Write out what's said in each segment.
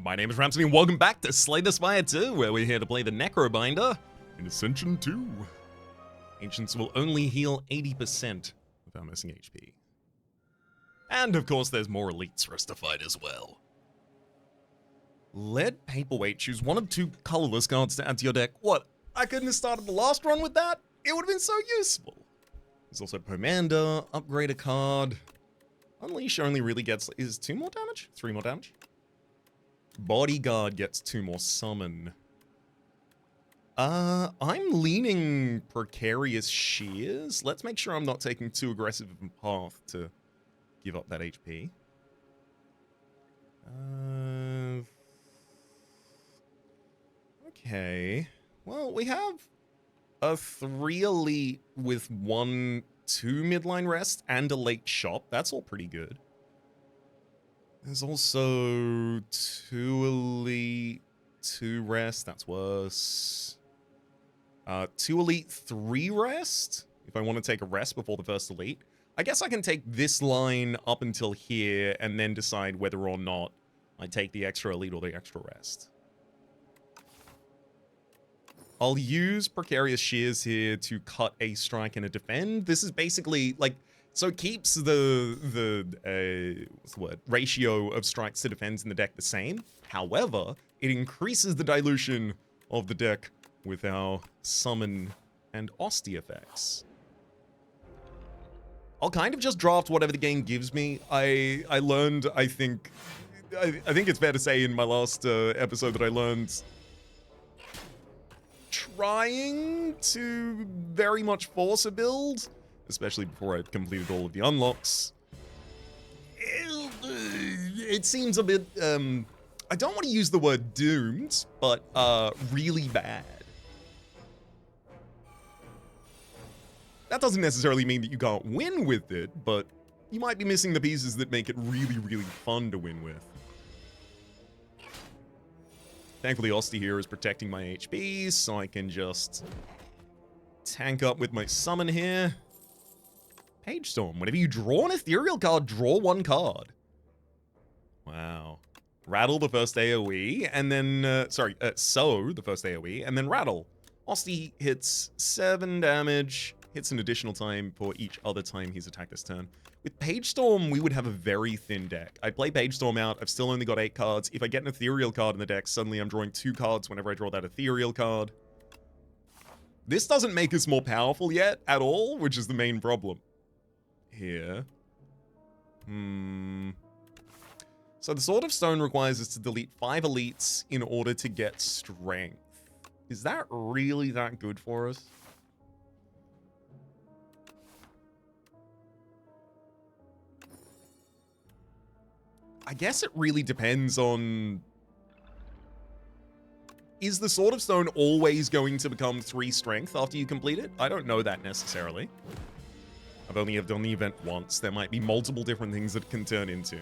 My name is Rhapsody and welcome back to Slay the Spire 2, where we're here to play the necrobinder in Ascension 2. Ancients will only heal 80% without missing HP. And of course there's more elites for us to fight as well. Lead Paperweight, choose one of two colorless cards to add to your deck. What? I couldn't have started the last run with that? It would have been so useful. There's also Pomander, upgrade a card. Unleash only really gets, is 2 more damage? 3 more damage? Bodyguard gets 2 more summon. I'm leaning Precarious Shears. Let's make sure I'm not taking too aggressive of a path to give up that HP. Okay. Well, we have a 3 elite with 1-2 midline rest and a late shop. That's all pretty good. There's also 2 elite, 2 rest. That's worse. 2 elite, 3 rest. If I want to take a rest before the first elite. I guess I can take this line up until here and then decide whether or not I take the extra elite or the extra rest. I'll use Precarious Shears here to cut a strike and a defend. This is basically like, so it keeps the what's the word, ratio of strikes to defends in the deck the same. However, it increases the dilution of the deck with our summon and Osty effects. I'll kind of just draft whatever the game gives me. I learned, I think it's fair to say in my last episode that I learned trying to very much force a build, especially before I'd completed all of the unlocks. It seems a bit, I don't want to use the word doomed, but really bad. That doesn't necessarily mean that you can't win with it, but you might be missing the pieces that make it really, really fun to win with. Thankfully, Osty here is protecting my HP, so I can just tank up with my summon here. Page Storm. Whenever you draw an ethereal card, draw 1 card. Wow. Rattle the first AoE, and then, sow the first AoE, and then rattle. Osty hits 7 damage, hits an additional time for each other time he's attacked this turn. With Page Storm, we would have a very thin deck. I'd play Page Storm out, I've still only got 8 cards. If I get an ethereal card in the deck, suddenly I'm drawing 2 cards whenever I draw that ethereal card. This doesn't make us more powerful yet, at all, which is the main problem here. So the Sword of Stone requires us to delete 5 elites in order to get strength. Is that really that good for us? I guess it really depends on... Is the Sword of Stone always going to become 3 strength after you complete it? I don't know that necessarily. I've only done the event once. There might be multiple different things that it can turn into.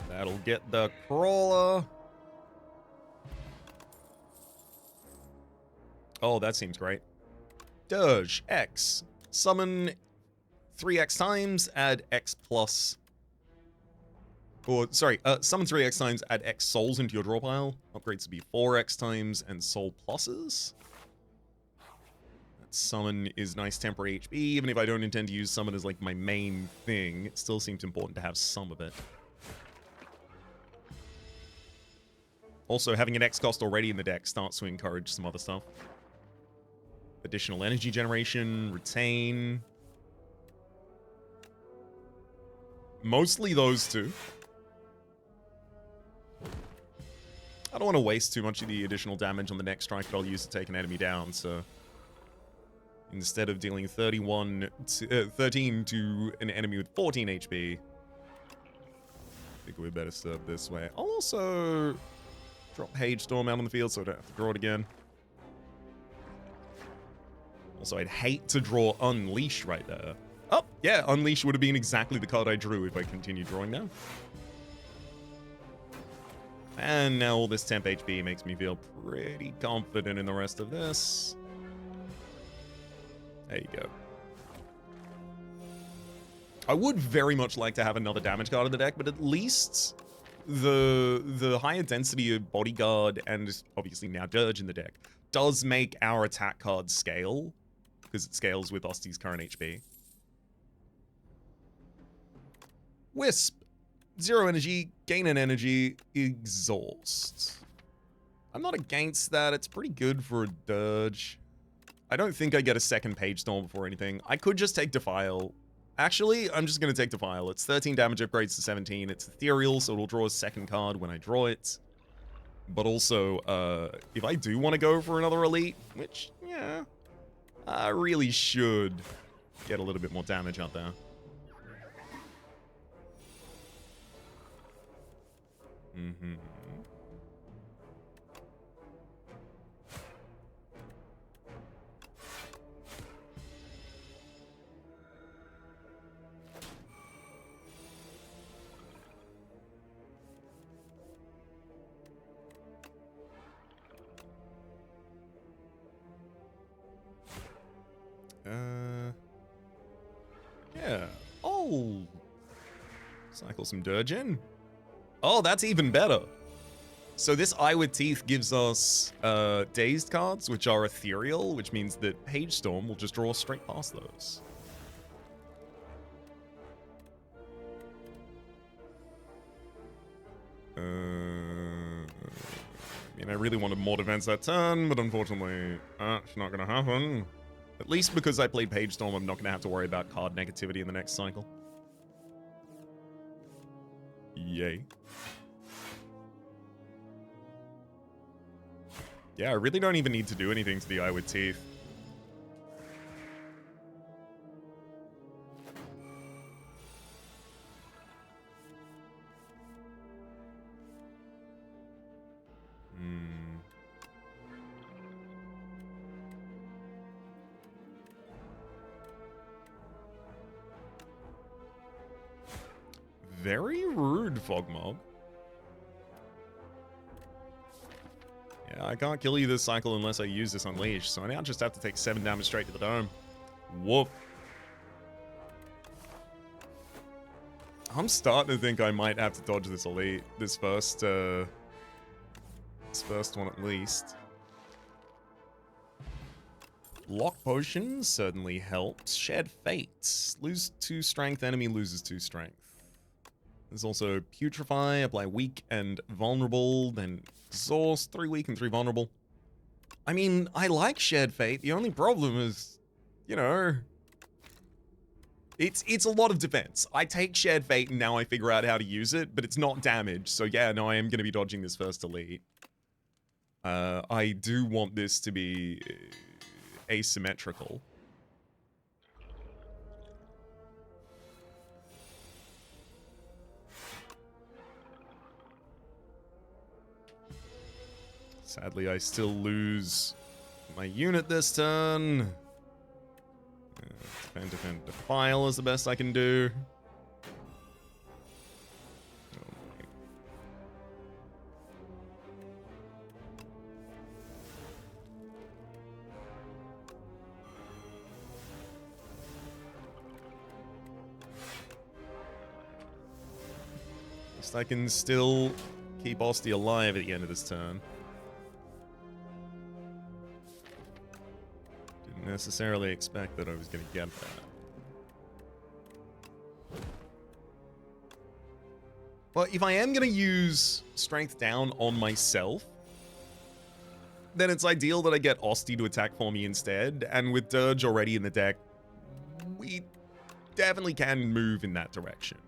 That'll get the crawler. Oh, that seems great. Dirge, X. Summon 3x times, add X plus. Or, sorry, summon 3x times, add X souls into your draw pile. Upgrades to be 4x times and soul pluses. That summon is nice temporary HP. Even if I don't intend to use summon as like my main thing, it still seems important to have some of it. Also, having an X cost already in the deck starts to encourage some other stuff. Additional energy generation, retain. Mostly those two. I don't want to waste too much of the additional damage on the next strike that I'll use to take an enemy down, so... Instead of dealing 13 to an enemy with 14 HP, I think we're better served this way. I'll also drop Page Storm out on the field so I don't have to draw it again. Also, I'd hate to draw Unleash right there. Oh, yeah, Unleash would have been exactly the card I drew if I continued drawing now. And now all this temp HP makes me feel pretty confident in the rest of this. There you go. I would very much like to have another damage card in the deck, but at least the higher density of Bodyguard and obviously now Dirge in the deck does make our attack cards scale, because it scales with Osti's current HP. Wisp. 0 energy, gain an energy, exhaust. I'm not against that. It's pretty good for a Dirge. I don't think I get a second Page Storm before anything. I could just take Defile. Actually, I'm just going to take Defile. It's 13 damage, upgrades to 17. It's ethereal, so it'll draw a second card when I draw it. But also, if I do want to go for another Elite, which, yeah, I really should get a little bit more damage out there. Mm-hmm. Yeah. Oh. Cycle some Dirge in. Oh, that's even better. So this Eye with Teeth gives us Dazed cards, which are ethereal, which means that Page Storm will just draw straight past those. I mean, I really wanted more defense that turn, but unfortunately, it's not going to happen. At least because I played Page Storm, I'm not going to have to worry about card negativity in the next cycle. Yay. Yeah, I really don't even need to do anything to the Eye with Teeth. Very rude, Fogmog. Yeah, I can't kill you this cycle unless I use this Unleash, so I now just have to take 7 damage straight to the dome. Whoop. I'm starting to think I might have to dodge this Elite, this first one at least. Lock Potion certainly helps. Shared Fate. Lose 2 strength, enemy loses 2 strength. There's also Putrefy, apply weak and vulnerable, then exhaust, 3 weak and 3 vulnerable. I mean, I like Shared Fate. The only problem is, you know, it's a lot of defense. I take Shared Fate and now I figure out how to use it, but it's not damage. So yeah, no, I am going to be dodging this first Elite. I do want this to be asymmetrical. Sadly, I still lose my unit this turn. Defend, defile is the best I can do. At least I can still keep Osti alive at the end of this turn. Necessarily expect that I was going to get that. Well, if I am going to use Strength down on myself, then it's ideal that I get Osti to attack for me instead, and with Dirge already in the deck, we definitely can move in that direction.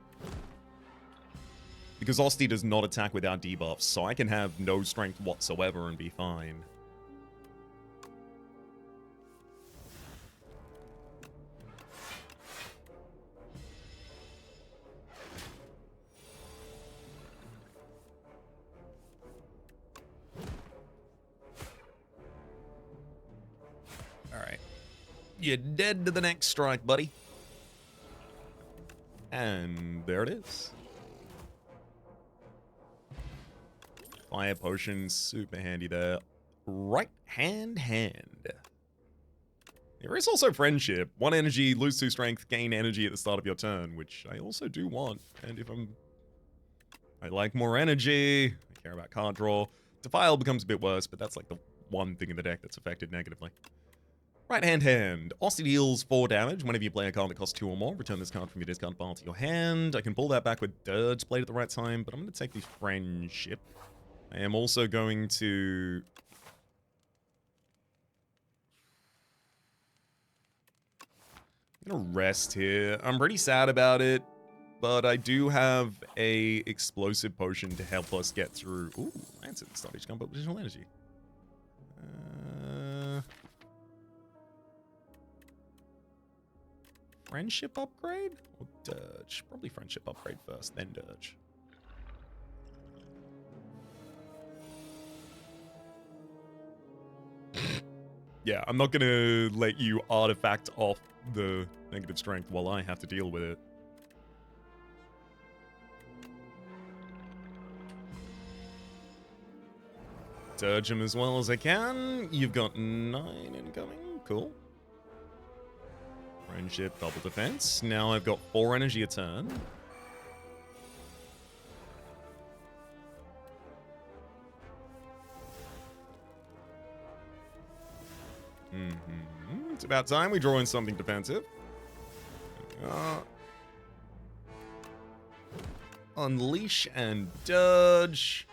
Because Osti does not attack without debuffs, so I can have no strength whatsoever and be fine. Alright. You're dead to the next strike, buddy. And there it is. fire potion, super handy there. Right hand. There is also friendship. 1 energy, lose 2 strength, gain energy at the start of your turn, which I also do want. And if I like more energy, I care about card draw. Defile becomes a bit worse, but that's like the one thing in the deck that's affected negatively. Right hand. Austin deals 4 damage. Whenever you play a card that costs 2 or more, return this card from your discard pile to your hand. I can pull that back with Dirge Blade at the right time, but I'm going to take the friendship. I am also going to... I'm going to rest here. I'm pretty sad about it, but I do have a explosive potion to help us get through... Ooh, Lancet starting to come up with additional energy. Friendship upgrade? Or Dirge? Probably friendship upgrade first, then Dirge. Yeah, I'm not gonna let you artifact off the negative strength while I have to deal with it. Dirge him as well as I can. You've got 9 incoming. Cool. Friendship, double defense. Now I've got 4 energy a turn. It's about time we draw in something defensive. Unleash and Dirge.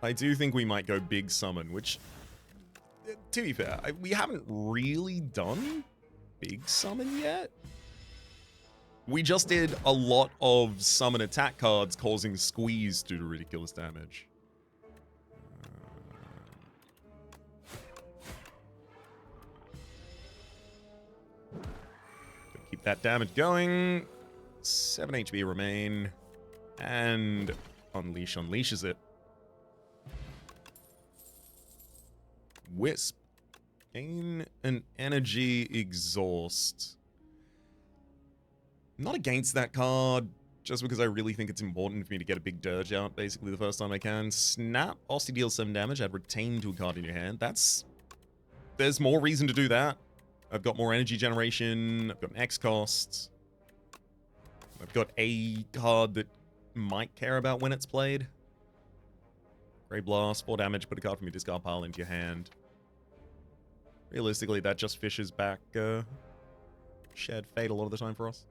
I do think we might go big summon, which, to be fair, we haven't really done big summon yet. We just did a lot of summon attack cards causing squeeze due to ridiculous damage. Keep that damage going. 7 HP remain. And Unleash unleashes it. Wisp. Gain an energy exhaust. I'm not against that card, just because I really think it's important for me to get a big Dirge out, basically, the first time I can. Snap. Austin deals 7 damage. Add Retain to a card in your hand. There's more reason to do that. I've got more energy generation. I've got an X cost. I've got a card that might care about when it's played. Grey Blast, 4 damage, put a card from your discard pile into your hand. Realistically, that just fishes back Shared Fate a lot of the time for us.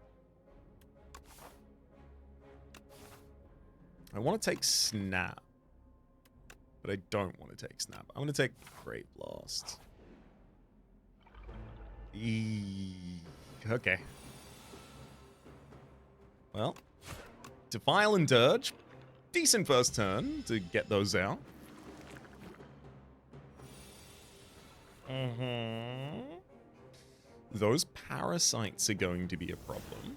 I want to take Snap, but I don't want to take Snap. I'm going to take Grey Blast. Okay. Well, Defile and Dirge. Decent first turn to get those out. Those parasites are going to be a problem.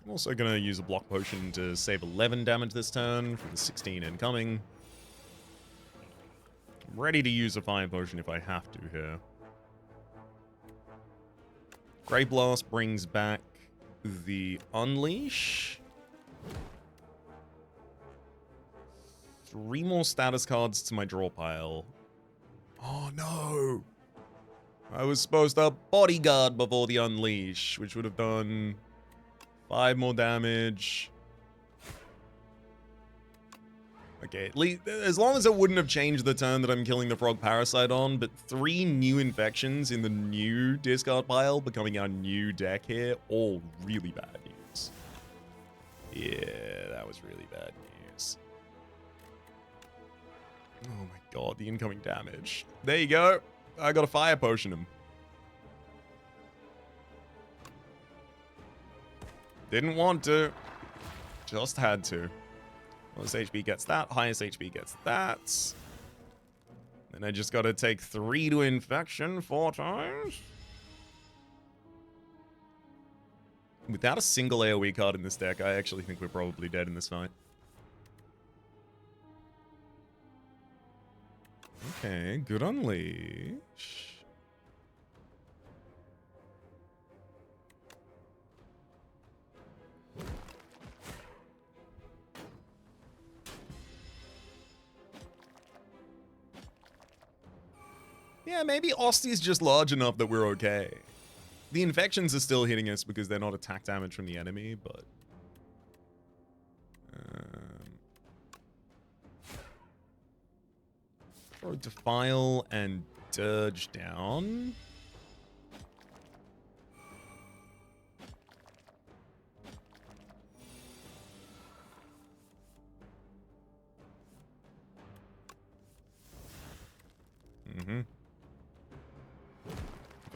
I'm also going to use a block potion to save 11 damage this turn from the 16 incoming. I'm ready to use a fire potion if I have to here. Grey Blast brings back the Unleash. 3 more status cards to my draw pile. Oh no! I was supposed to Bodyguard before the Unleash, which would have done 5 more damage. Okay, at least, as long as it wouldn't have changed the turn that I'm killing the Frog Parasite on, but 3 new infections in the new discard pile becoming our new deck here, all really bad news. Yeah, that was really bad news. Oh my god, the incoming damage. There you go. I got a fire potion him. Didn't want to. Just had to. Lowest HP gets that. Highest HP gets that. Then I just gotta take 3 to infection 4 times. Without a single AoE card in this deck, I actually think we're probably dead in this fight. Okay, good unleash. Yeah, maybe Osty's just large enough that we're okay. The infections are still hitting us because they're not attack damage from the enemy, but... Throw Defile and Dirge down.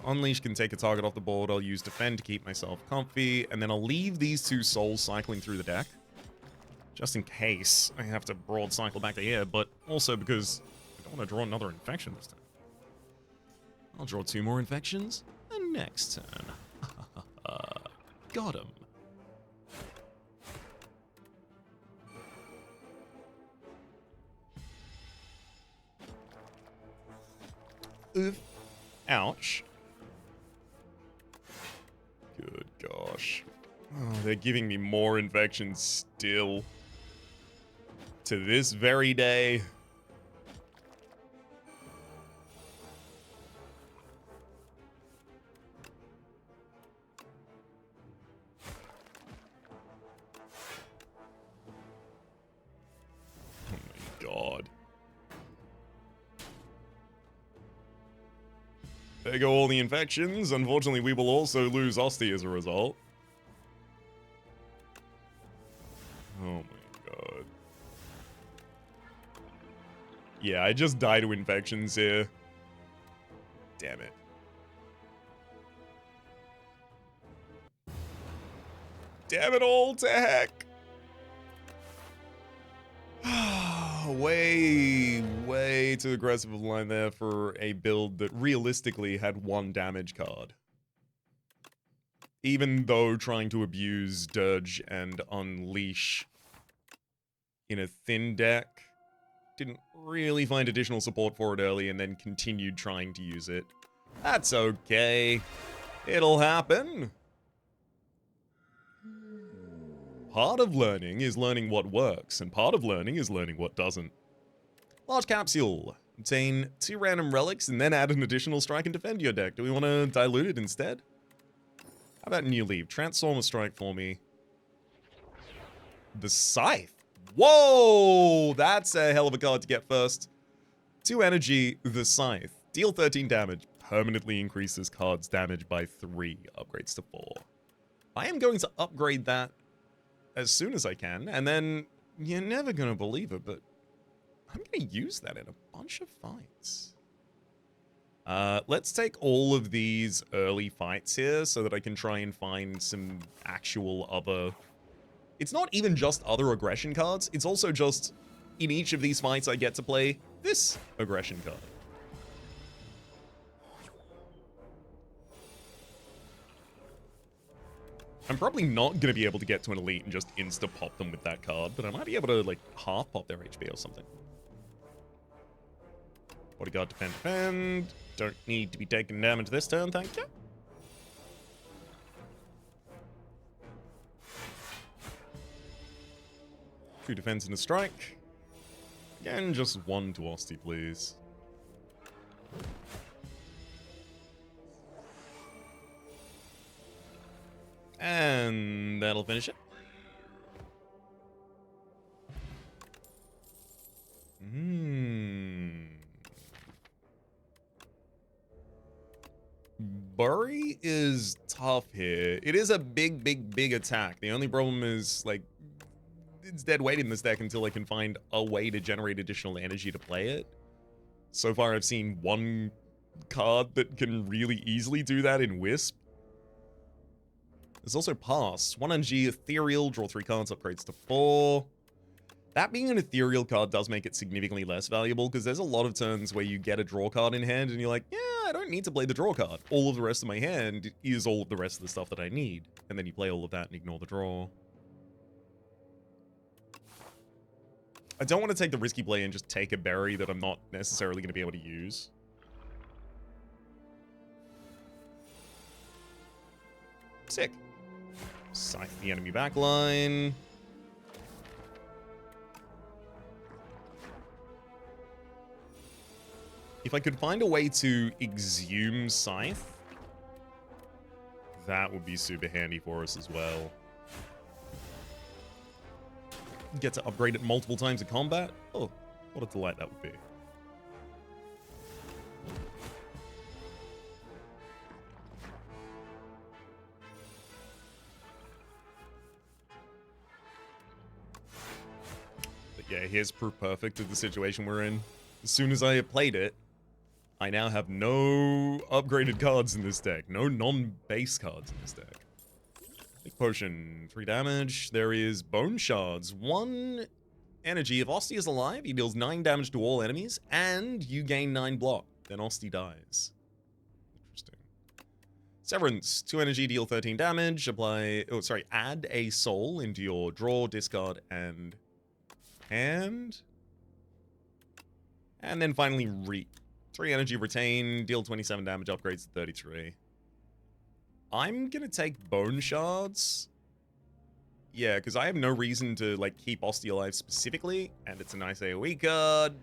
Unleash can take a target off the board. I'll use Defend to keep myself comfy, and then I'll leave these two souls cycling through the deck. Just in case I have to broad cycle back to here, but also because I don't want to draw another infection this time. I'll draw 2 more infections, and next turn. Got him. Oof. Ouch. Good gosh. Oh, they're giving me more infections still. To this very day. Oh my god. There go all the infections. Unfortunately, we will also lose Osty as a result. Oh my god. Yeah, I just die to infections here. Damn it. Damn it all to heck. Way too aggressive of a line there for a build that realistically had 1 damage card. Even though trying to abuse Dirge and Unleash in a thin deck, didn't really find additional support for it early and then continued trying to use it. That's okay. It'll happen. Part of learning is learning what works, and part of learning is learning what doesn't. Large capsule. Obtain 2 random relics and then add an additional strike and defend your deck. Do we want to dilute it instead? How about New Leaf? Transform a strike for me. The Scythe. Whoa! That's a hell of a card to get first. 2 energy, the Scythe. Deal 13 damage. Permanently increases card's damage by 3. Upgrades to 4. I am going to upgrade that as soon as I can, and then you're never going to believe it, but I'm going to use that in a bunch of fights. Let's take all of these early fights here so that I can try and find some actual other... It's not even just other aggression cards, it's also just, in each of these fights I get to play this aggression card. I'm probably not going to be able to get to an elite and just insta-pop them with that card, but I might be able to, like, half-pop their HP or something. Bodyguard, defend. Don't need to be taking damage this turn, thank you. Two defense and a strike. Again, just 1 to Osty, please. And that'll finish it. Bury is tough here. It is a big attack. The only problem is, like, it's dead weight in this deck until I can find a way to generate additional energy to play it. So far, I've seen 1 card that can really easily do that in Wisp. There's also Pass. 1 energy, Ethereal, draw 3 cards, upgrades to 4. That being an Ethereal card does make it significantly less valuable, because there's a lot of turns where you get a draw card in hand, and you're like, yeah, I don't need to play the draw card. All of the rest of my hand is all of the rest of the stuff that I need. And then you play all of that and ignore the draw. I don't want to take the risky play and just take a berry that I'm not necessarily going to be able to use. Sick. Scythe the enemy backline. If I could find a way to exhume Scythe, that would be super handy for us as well. Get to upgrade it multiple times in combat. Oh, what a delight that would be. But yeah, here's proof perfect of the situation we're in. As soon as I played it, I now have no upgraded cards in this deck. No non-base cards in this deck. Big potion, 3 damage. There is bone shards. 1 energy. If Osty is alive, he deals 9 damage to all enemies, and you gain 9 block. Then Osty dies. Interesting. Severance, 2 energy, deal 13 damage. Apply, oh sorry, add a soul into your draw, discard, and hand. And then finally 3 energy, retain, deal 27 damage, upgrades to 33. I'm gonna take bone shards. Yeah, because I have no reason to like keep Osty alive specifically, and it's a nice AoE card.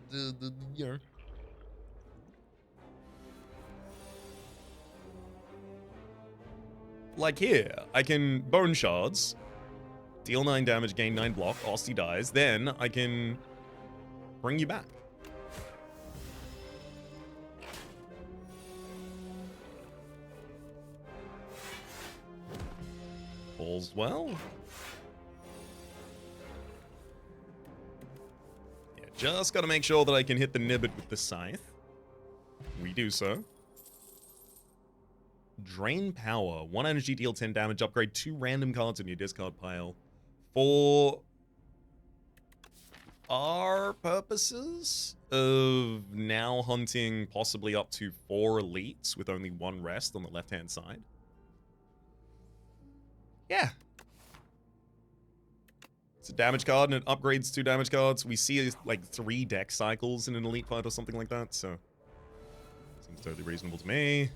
You know. Like here, I can bone shards, deal 9 damage, gain 9 block, Osty dies, then I can bring you back. All's well. Yeah, just gotta make sure that I can hit the Nibbit with the Scythe. We do so. Drain power. 1 energy, deal 10 damage, upgrade 2 random cards in your discard pile. For our purposes of now hunting possibly up to 4 elites with only 1 rest on the left-hand side. Yeah. It's a damage card and it upgrades 2 damage cards. We see like 3 deck cycles in an elite fight or something like that, so seems totally reasonable to me.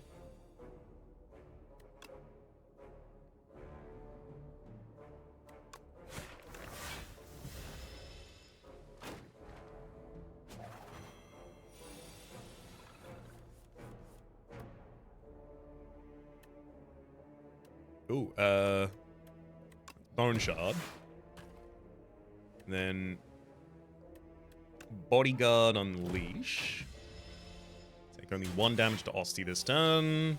Ooh, Bone Shard. And then Bodyguard Unleash. Take only 1 damage to Osty this turn.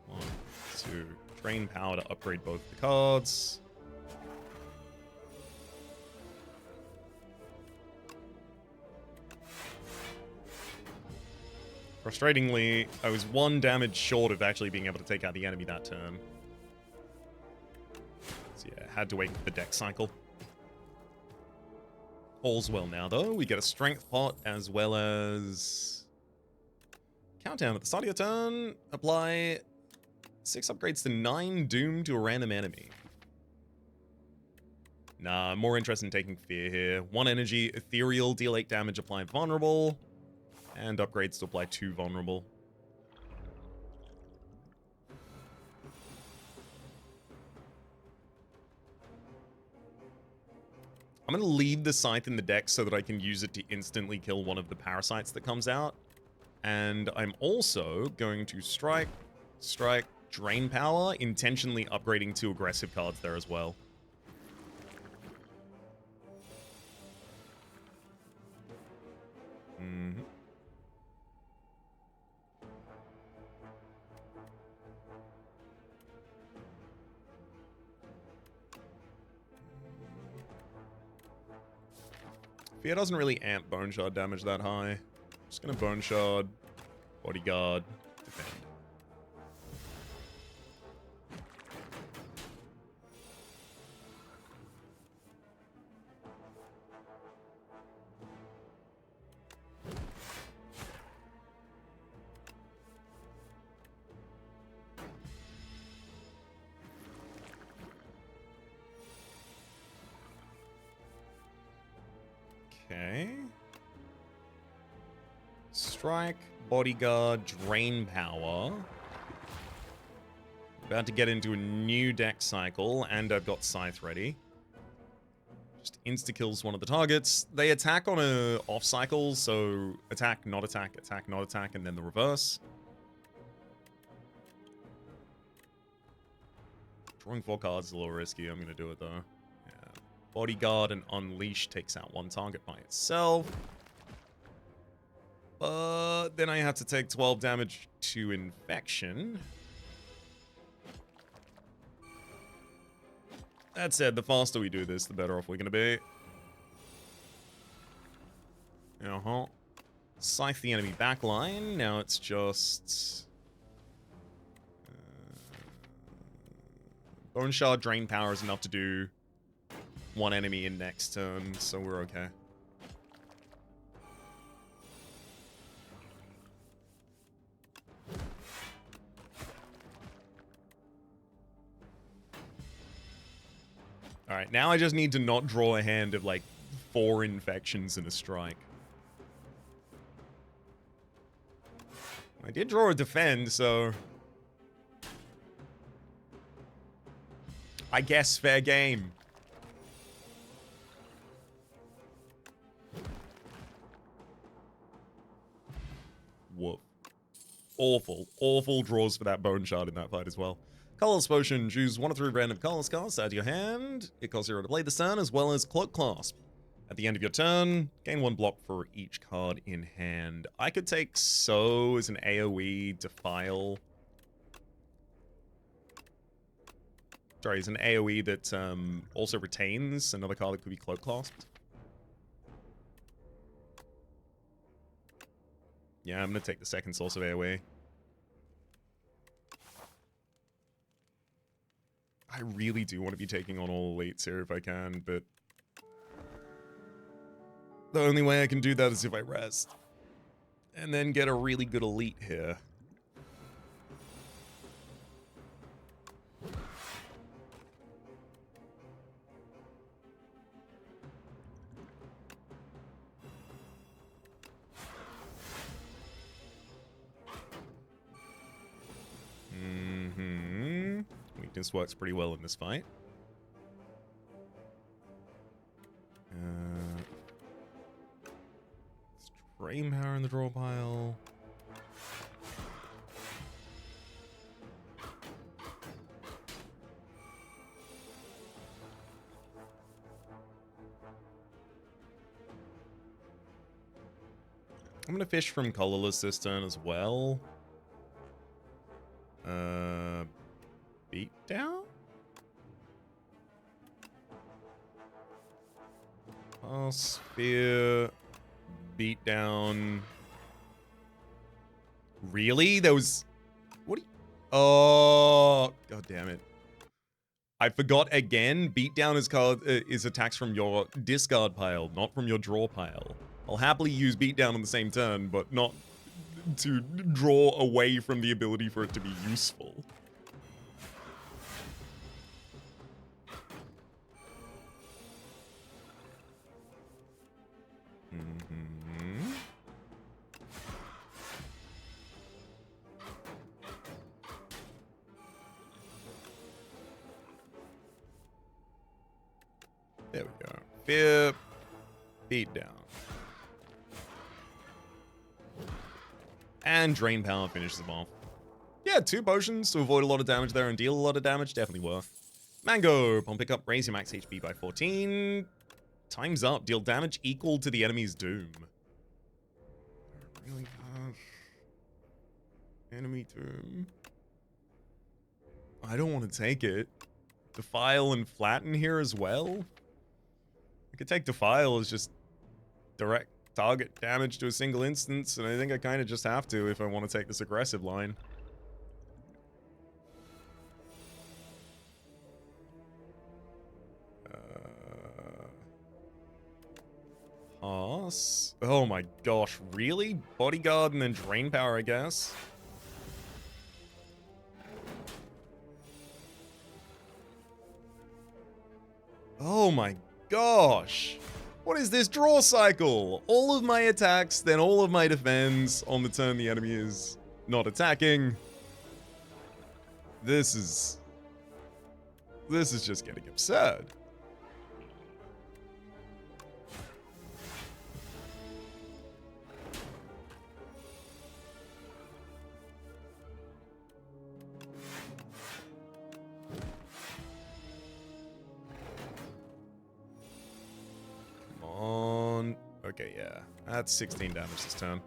1, 2. Drain power to upgrade both the cards. Frustratingly, I was 1 damage short of actually being able to take out the enemy that turn. So yeah, had to wait for the deck cycle. All's well now, though. We get a strength pot as well as countdown at the start of your turn. Apply 6 upgrades to 9 doom to a random enemy. Nah, I'm more interested in taking fear here. 1 energy, ethereal, deal 8 damage, apply vulnerable. And upgrades to apply 2 vulnerable. I'm going to leave the Scythe in the deck so that I can use it to instantly kill one of the parasites that comes out. And I'm also going to strike, drain power, intentionally upgrading 2 aggressive cards there as well. Mm-hmm. Fear doesn't really amp Bone Shard damage that high. Just gonna Bone Shard, Bodyguard, defend. Okay. Strike, bodyguard, drain power. About to get into a new deck cycle, and I've got Scythe ready. Just insta-kills one of the targets. They attack on a off cycle, so attack, not attack, attack, not attack, and then the reverse. Drawing 4 cards is a little risky. I'm going to do it, though. Yeah. Bodyguard and Unleash takes out one target by itself. But then I have to take 12 damage to Infection. That said, the faster we do this, the better off we're going to be. Scythe the enemy backline. Now it's just... Bone Shard Drain Power is enough to do one enemy in next turn, so we're okay. Alright, now I just need to not draw a hand of, like, 4 infections and a strike. I did draw a defend, so... I guess fair game. Whoa. Awful, awful draws for that Bone Shard in that fight as well. Colorless Potion, choose 1 of 3 random colorless cards, add to your hand. It costs 0 to play this turn, as well as Cloak Clasp. At the end of your turn, gain 1 block for each card in hand. I could take So as an AoE, Defile. Sorry, as an AoE that also retains another card that could be Cloak Clasped. Yeah, I'm going to take the second source of AoE. I really do want to be taking on all elites here if I can, but the only way I can do that is if I rest. And then get a really good elite here. Weakness works pretty well in this fight. Drain Power in the draw pile. I'm gonna fish from colorless this turn as well. Beat down? Sphere. Beat down. Really? That was... What do you... Oh, god damn it. I forgot again. Beat down is attacks from your discard pile, not from your draw pile. I'll happily use beat down on the same turn, but not to draw away from the ability for it to be useful. There we go. Fear. Beat down. And Drain Power finishes them off. Yeah, 2 potions to avoid a lot of damage there and deal a lot of damage. Definitely worth. Mango. Upon pickup, raise your max HP by 14. Time's up. Deal damage equal to the enemy's doom. Really have enemy doom. I don't want to take it. Defile and flatten here as well. I could take Defile as just direct target damage to a single instance, and I think I kind of just have to if I want to take this aggressive line. Pass. Oh my gosh, really? Bodyguard and then Drain Power, I guess. Oh my gosh. What is this draw cycle? All of my attacks, then all of my defense on the turn the enemy is not attacking. This is just getting absurd. Okay, yeah. That's 16 damage this turn.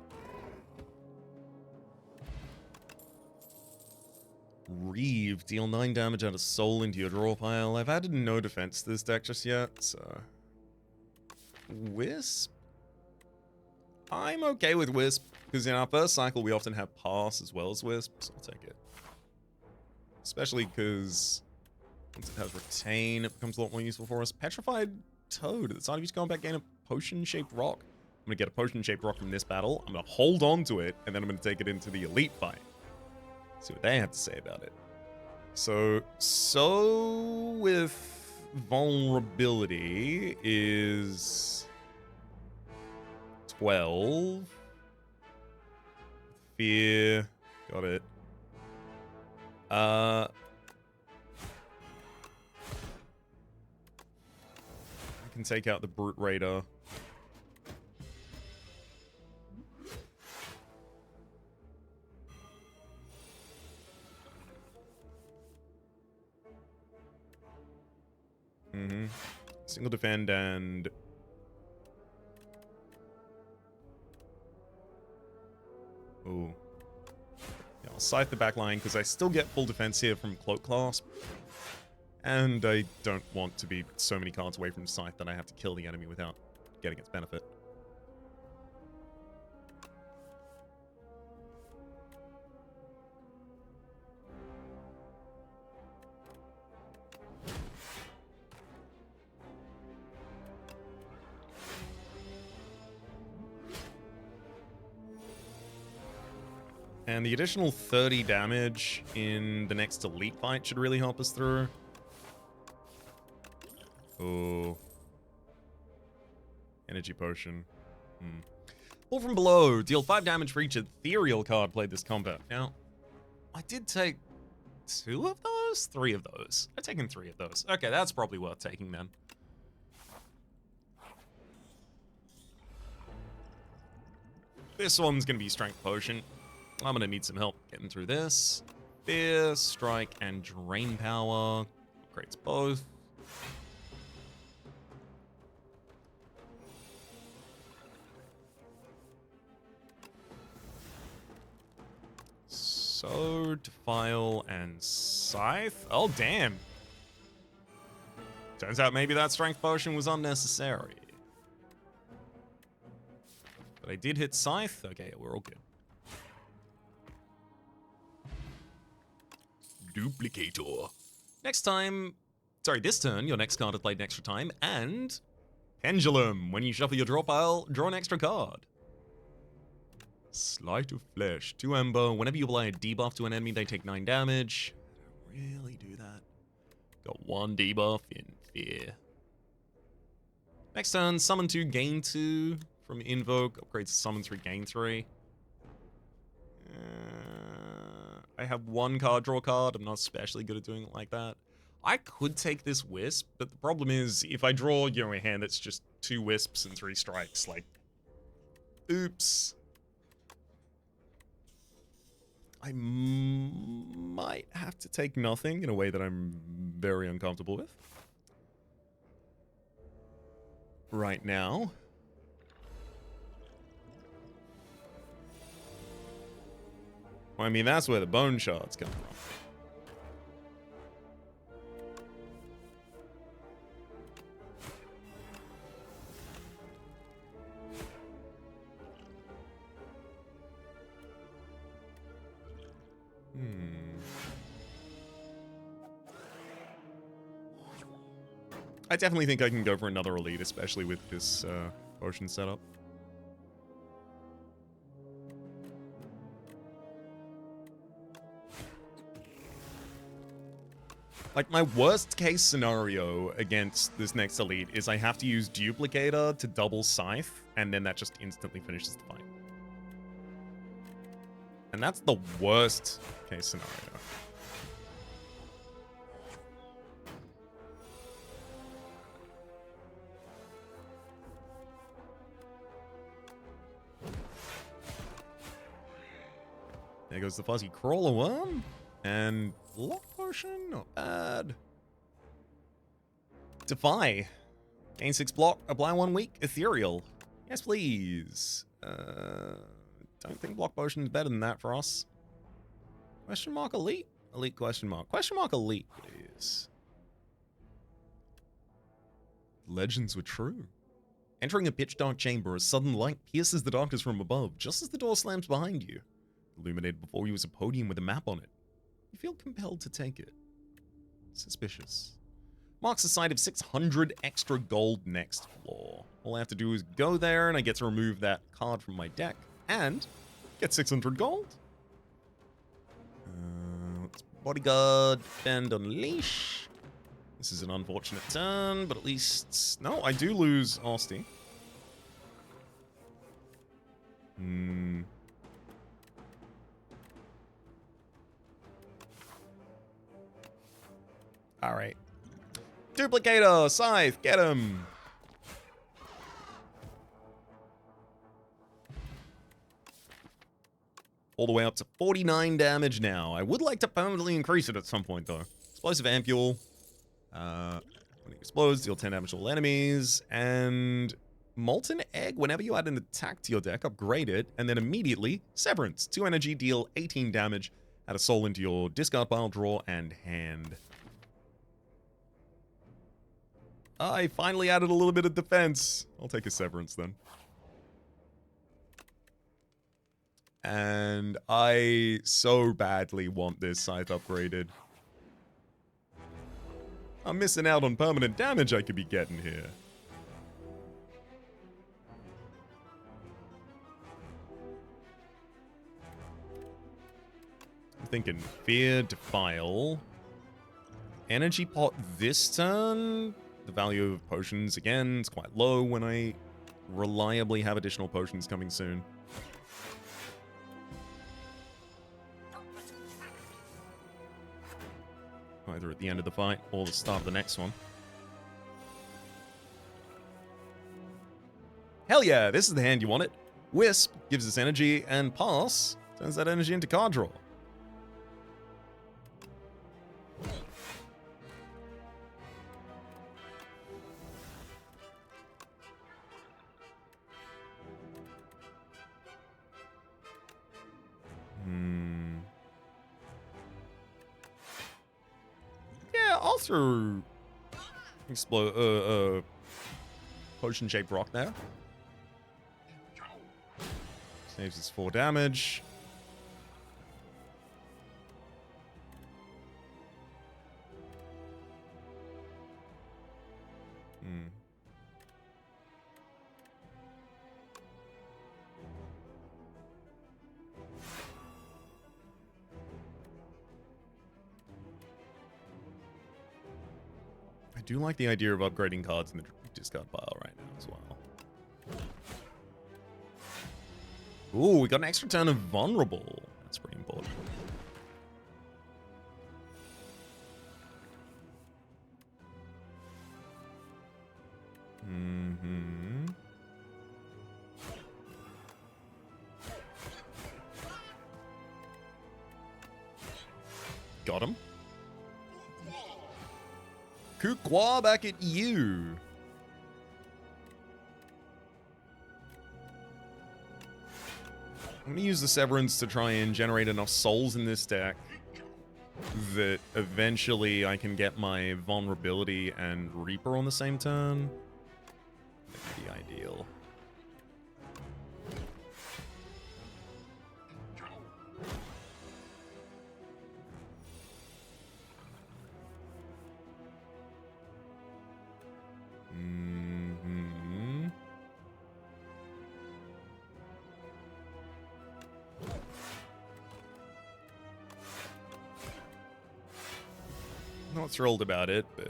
Reeve. Deal 9 damage out of soul into your draw pile. I've added no defense to this deck just yet, so... Wisp? I'm okay with Wisp, because in our first cycle we often have Pass as well as Wisp, so I'll take it. Especially because once it has Retain, it becomes a lot more useful for us. Petrified Toad. At the start of each combat, gain a potion-shaped rock. I'm going to get a potion-shaped rock from this battle. I'm going to hold on to it, and then I'm going to take it into the elite fight. See what they have to say about it. So with vulnerability is 12. Fear. Got it. I can take out the Brute Raider. Single defend and... Ooh. Yeah, I'll Scythe the back line because I still get full defense here from Cloak Clasp. And I don't want to be so many cards away from Scythe that I have to kill the enemy without getting its benefit. And the additional 30 damage in the next elite fight should really help us through. Oh. Energy potion. Pull from below. Deal 5 damage for each ethereal card played this combat. Now, I did take 2 of those? 3 of those. I've taken 3 of those. Okay, that's probably worth taking then. This one's going to be Strength Potion. I'm going to need some help getting through this. Fear, Strike, and Drain Power. Upgrades both. So, Defile and Scythe. Oh, damn. Turns out maybe that Strength Potion was unnecessary. But I did hit Scythe. Okay, we're all good. Duplicator. This turn, your next card is played an extra time, and Pendulum. When you shuffle your draw pile, draw an extra card. Sleight of Flesh. 2 Ember. Whenever you apply a debuff to an enemy, they take 9 damage. I don't really do that. Got 1 debuff in Fear. Next turn, summon 2, gain 2 from Invoke. Upgrades to summon 3, gain 3. I have 1 card, draw card. I'm not especially good at doing it like that. I could take this Wisp, but the problem is, if I draw, you know, a hand that's just 2 Wisps and 3 strikes, like, oops. I might have to take nothing in a way that I'm very uncomfortable with. Right now. Well, I mean, that's where the bone shards come from. I definitely think I can go for another elite, especially with this potion setup. Like, my worst case scenario against this next elite is I have to use Duplicator to double Scythe, and then that just instantly finishes the fight. And that's the worst case scenario. There goes the fuzzy crawler worm. And lock potion, not bad. Defy. Gain 6 block, apply 1 week, ethereal. Yes, please. Don't think block potion is better than that for us. Question mark elite? Elite question mark. Question mark elite, please. Legends were true. Entering a pitch dark chamber, a sudden light pierces the darkness from above, just as the door slams behind you. Illuminated before you is a podium with a map on it. You feel compelled to take it. Suspicious. Marks a site of 600 extra gold next floor. All I have to do is go there, and I get to remove that card from my deck, and get 600 gold. Let's bodyguard, defend, unleash. This is an unfortunate turn, but at least... No, I do lose Asti. Alright. Duplicator! Scythe! Get him! All the way up to 49 damage now. I would like to permanently increase it at some point, though. Explosive ampule. When it explodes, deal 10 damage to all enemies. And Molten Egg, whenever you add an attack to your deck, upgrade it. And then immediately, Severance. 2 energy, deal 18 damage. Add a soul into your discard pile, draw, and hand. I finally added a little bit of defense. I'll take a Severance then. And I so badly want this Scythe upgraded. I'm missing out on permanent damage I could be getting here. I'm thinking Fear, Defile. Energy Pot this turn. The value of potions, again, is quite low when I reliably have additional potions coming soon. Either at the end of the fight or the start of the next one. Hell yeah, this is the hand you wanted. Wisp gives us energy, and Pass turns that energy into card draw. Yeah, I'll throw potion-shaped rock there. Saves us 4 damage. I do like the idea of upgrading cards in the discard pile right now as well. Ooh, we got an extra turn of vulnerable. That's pretty important. Got him. Kukwa, back at you. I'm gonna use the Severance to try and generate enough souls in this deck that eventually I can get my vulnerability and Reaper on the same turn. That'd be ideal. Not thrilled about it, but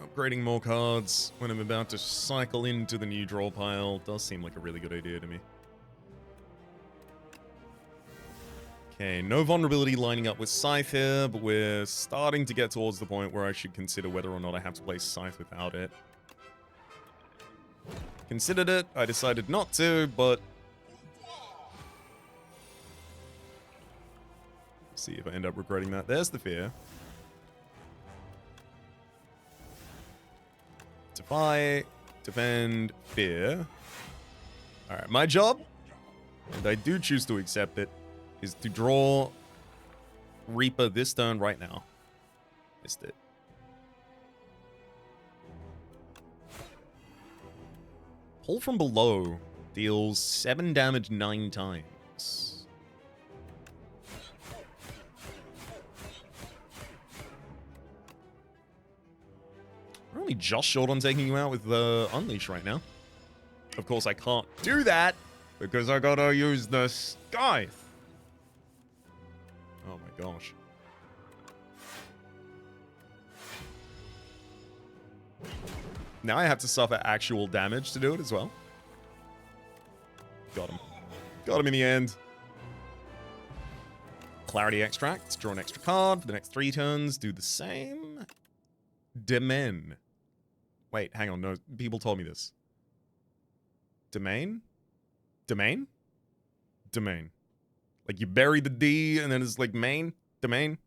upgrading more cards when I'm about to cycle into the new draw pile does seem like a really good idea to me. Okay, no vulnerability lining up with Scythe here, but we're starting to get towards the point where I should consider whether or not I have to play Scythe without it. Considered it, I decided not to, but... see if I end up regretting that. There's the fear. Defy, defend, fear. Alright, my job, and I do choose to accept it, is to draw Reaper this turn right now. Missed it. Pull from below deals 7 damage 9 times. We're only just short on taking you out with the Unleash right now. Of course, I can't do that because I gotta use the Scythe. Oh my gosh. Now I have to suffer actual damage to do it as well. Got him. Got him in the end. Clarity Extract. Draw an extra card for the next 3 turns. Do the same. Domain. Wait, hang on. No, people told me this. Domain? Domain? Domain. Like you bury the D and then it's like main? Domain?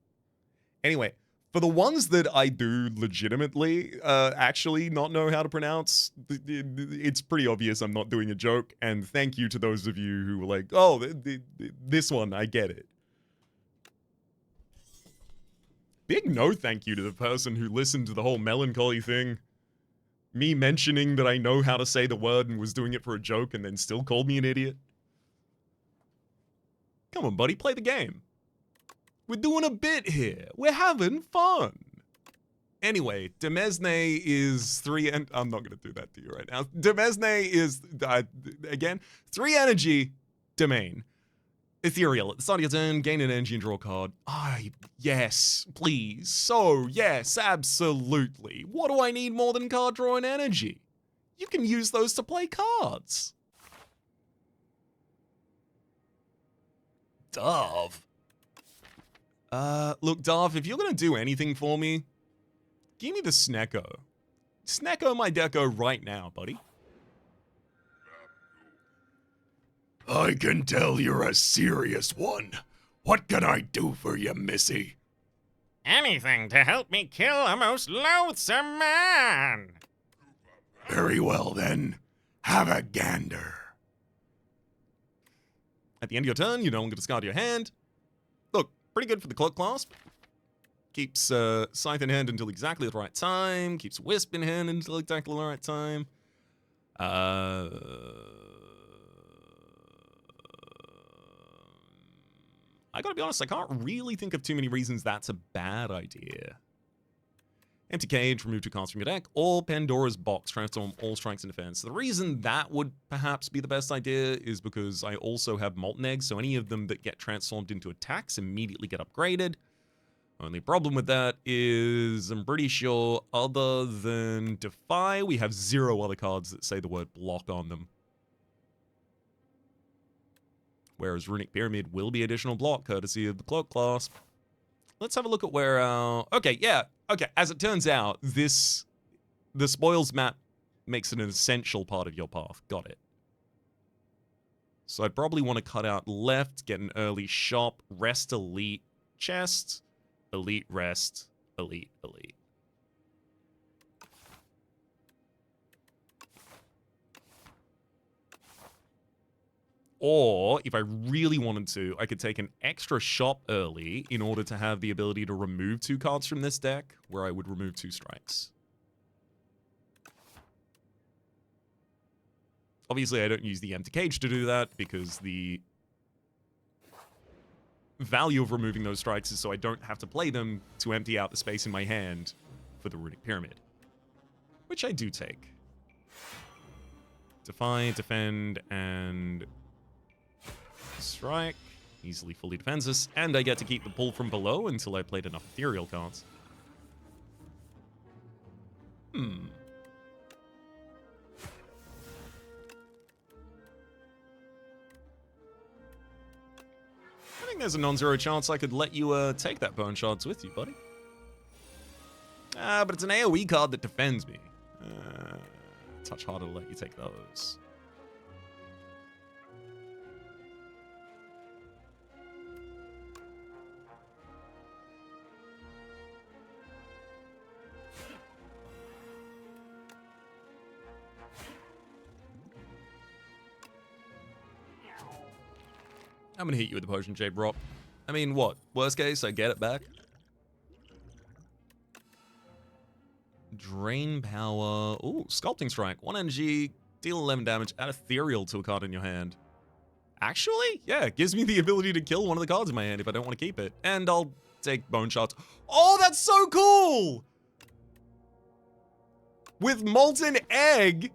Anyway. For the ones that I do legitimately actually not know how to pronounce, it's pretty obvious I'm not doing a joke, and thank you to those of you who were like, oh, this one, I get it. Big no thank you to the person who listened to the whole melancholy thing. Me mentioning that I know how to say the word and was doing it for a joke and then still called me an idiot. Come on, buddy, play the game. We're doing a bit here. We're having fun. Anyway, Demesne is 3 and I'm not going to do that to you right now. Demesne is, again, 3 energy, domain. Ethereal. At the start of your turn, gain an energy and draw a card. Yes, please. So, yes, absolutely. What do I need more than card draw and energy? You can use those to play cards. Dove. Look, Darth, if you're gonna do anything for me, give me the Snecko. Snecko my deco right now, buddy. I can tell you're a serious one. What can I do for you, Missy? Anything to help me kill a most loathsome man. Very well, then. Have a gander. At the end of your turn, you don't get to discard your hand. Look, pretty good for the Cloak Clasp. Keeps Scythe in hand until exactly the right time. Keeps Wisp in hand until exactly the right time. I gotta be honest, I can't really think of too many reasons that's a bad idea. Empty Cage, remove 2 cards from your deck, or Pandora's Box, transform all strikes in defense. The reason that would perhaps be the best idea is because I also have Molten Eggs, so any of them that get transformed into attacks immediately get upgraded. Only problem with that is I'm pretty sure other than Defy, we have 0 other cards that say the word block on them. Whereas Runic Pyramid will be additional block, courtesy of the Cloak Clasp. Let's have a look at where our... Okay, yeah. Okay, as it turns out, the spoils map makes it an essential part of your path. Got it. So I'd probably want to cut out left, get an early shop, rest elite, chest, elite rest, elite, elite. Or, if I really wanted to, I could take an extra shop early in order to have the ability to remove 2 cards from this deck, where I would remove 2 strikes. Obviously, I don't use the Empty Cage to do that, because the value of removing those strikes is so I don't have to play them to empty out the space in my hand for the Runic Pyramid. Which I do take. Defy, defend, and... strike. Easily fully defends us, and I get to keep the pull from below until I played enough ethereal cards. I think there's a non-zero chance I could let you take that bone shards with you, buddy. But it's an AoE card that defends me. Touch harder to let you take those. I'm gonna hit you with the potion shaped rock. I mean, what? Worst case, I get it back. Drain power. Ooh, sculpting strike. 1 energy, deal 11 damage, add ethereal to a card in your hand. Actually, yeah, it gives me the ability to kill one of the cards in my hand if I don't want to keep it. And I'll take bone shards. Oh, that's so cool! With Molten Egg,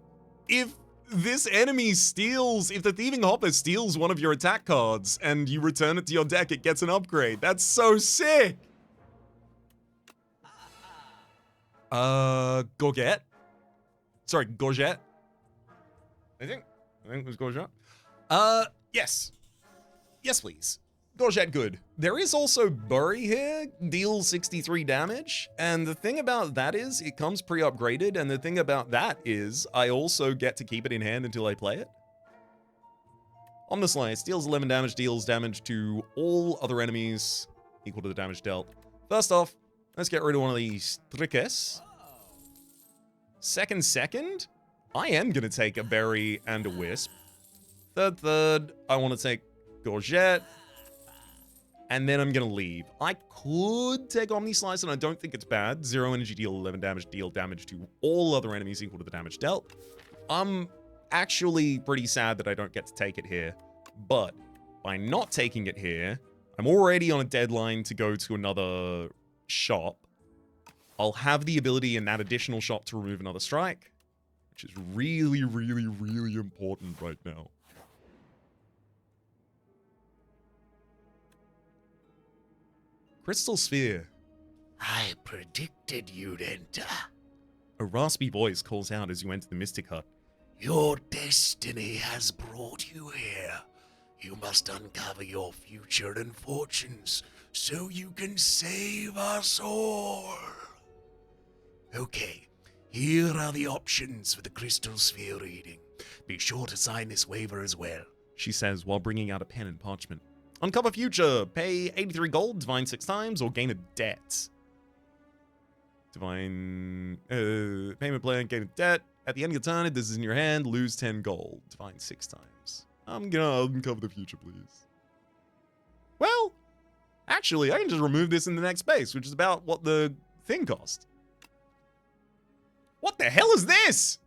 if this enemy steals, if the Thieving Hopper steals one of your attack cards and you return it to your deck, it gets an upgrade. That's so sick! Gorget? Sorry, Gorget? I think it was Gorget. Yes. Yes, please. Gorget good. There is also Bury here, deals 63 damage, and the thing about that is it comes pre-upgraded, and the thing about that is I also get to keep it in hand until I play it. Omnis Slice deals 11 damage, deals damage to all other enemies equal to the damage dealt. First off, let's get rid of one of these Trickes. Second, I am going to take a Berry and a Wisp. Third, I want to take Gorget. And then I'm going to leave. I could take Omni Slice, and I don't think it's bad. 0 energy, deal 11 damage, deal damage to all other enemies equal to the damage dealt. I'm actually pretty sad that I don't get to take it here. But by not taking it here, I'm already on a deadline to go to another shop. I'll have the ability in that additional shop to remove another strike, which is really, really, really important right now. Crystal Sphere. I predicted you'd enter. A raspy voice calls out as you enter the Mystic Hut. Your destiny has brought you here. You must uncover your future and fortunes so you can save us all. Okay, here are the options for the Crystal Sphere reading. Be sure to sign this waiver as well, She says while bringing out a pen and parchment. Uncover future. Pay 83 gold, divine 6 times, or gain a debt. Divine payment plan, gain a debt. At the end of the turn, if this is in your hand, lose 10 gold. Divine 6 times. I'm gonna uncover the future, please. Well, actually, I can just remove this in the next space, which is about what the thing cost. What the hell is this?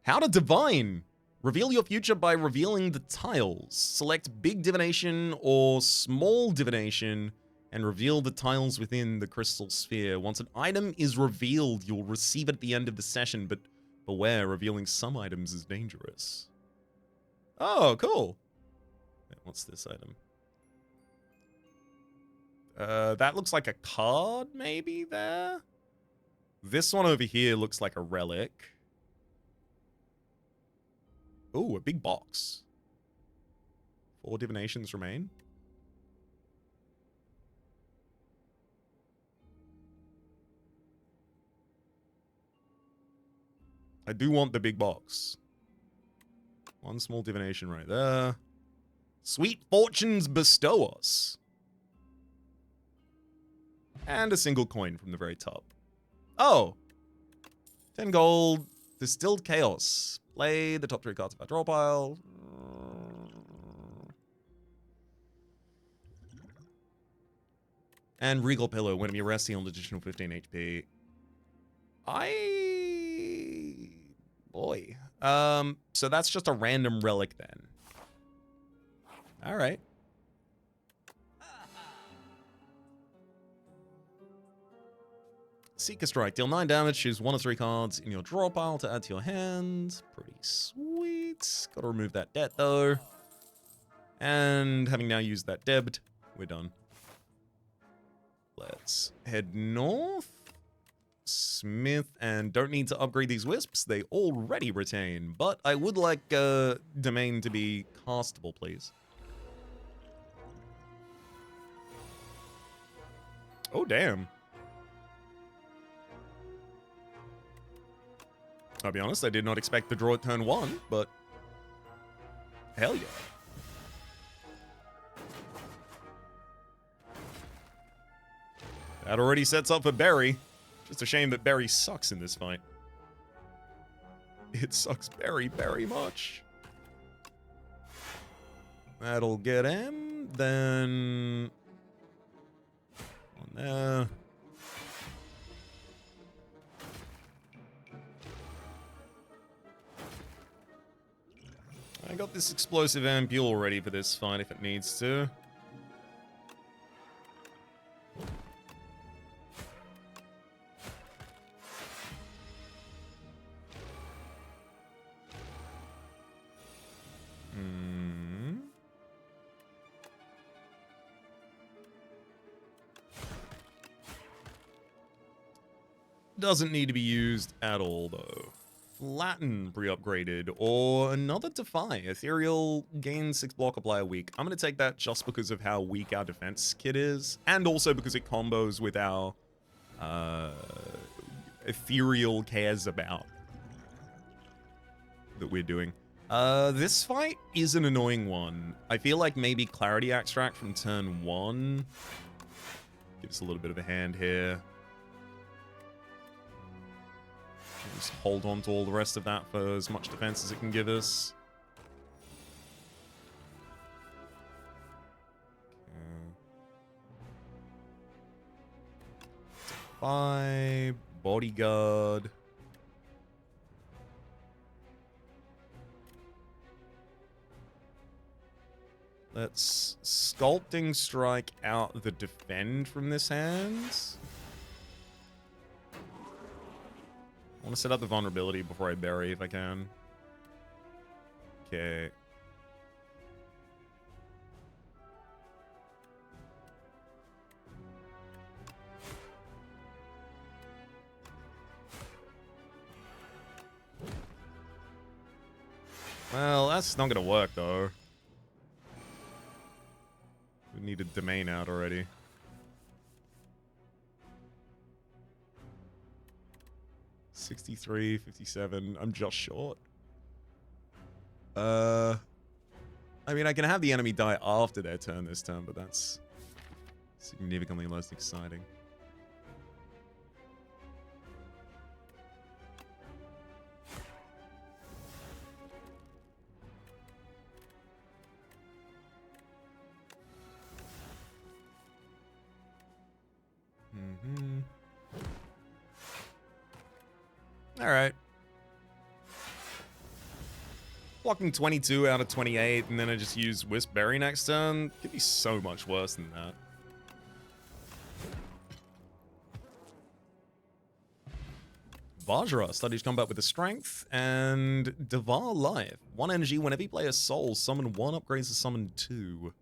How to divine. Reveal your future by revealing the tiles. Select big divination or small divination and reveal the tiles within the crystal sphere. Once an item is revealed, you'll receive it at the end of the session, but beware, revealing some items is dangerous. Oh, cool. What's this item? That looks like a card, maybe, there? This one over here looks like a relic. Ooh, a big box. 4 divinations remain. I do want the big box. 1 small divination right there. Sweet fortunes bestow us. And a single coin from the very top. Oh. 10 gold. Distilled chaos. Play the top 3 cards of our draw pile. And Regal Pillow. When you rest, heal an additional 15 HP. Boy. So that's just a random relic then. Alright. Seeker Strike. Deal 9 damage. Choose 1 of 3 cards in your draw pile to add to your hand. Pretty sweet. Gotta remove that debt, though. And having now used that debt, we're done. Let's head north. Smith, and don't need to upgrade these wisps. They already retain, but I would like Domain to be castable, please. Oh, damn. I'll be honest, I did not expect to draw at turn 1, but hell yeah. That already sets up for Barry. Just a shame that Barry sucks in this fight. It sucks very, very much. That'll get him. Then... on there. I got this explosive ampule ready for this fight if it needs to. Doesn't need to be used at all, though. Flatten pre-upgraded, or another Defy. Ethereal gains 6 block apply a week. I'm going to take that just because of how weak our defense kit is, and also because it combos with our Ethereal cares about that we're doing. This fight is an annoying one. I feel like maybe Clarity Extract from turn 1 gives a little bit of a hand here. Just hold on to all the rest of that for as much defense as it can give us. Defy, Bodyguard. Let's Sculpting Strike out the Defend from this hand. I want to set up the vulnerability before I bury if I can. Okay. Well, that's not going to work, though. We need a Domain out already. 63, 57. I'm just short. I mean, I can have the enemy die after their turn this turn, but that's significantly less exciting. Alright. Blocking 22 out of 28, and then I just use Wisp Berry next turn. Could be so much worse than that. Vajra studies combat with the strength, and Devar Life. 1 energy whenever you play a soul, summon 1, upgrades to summon 2.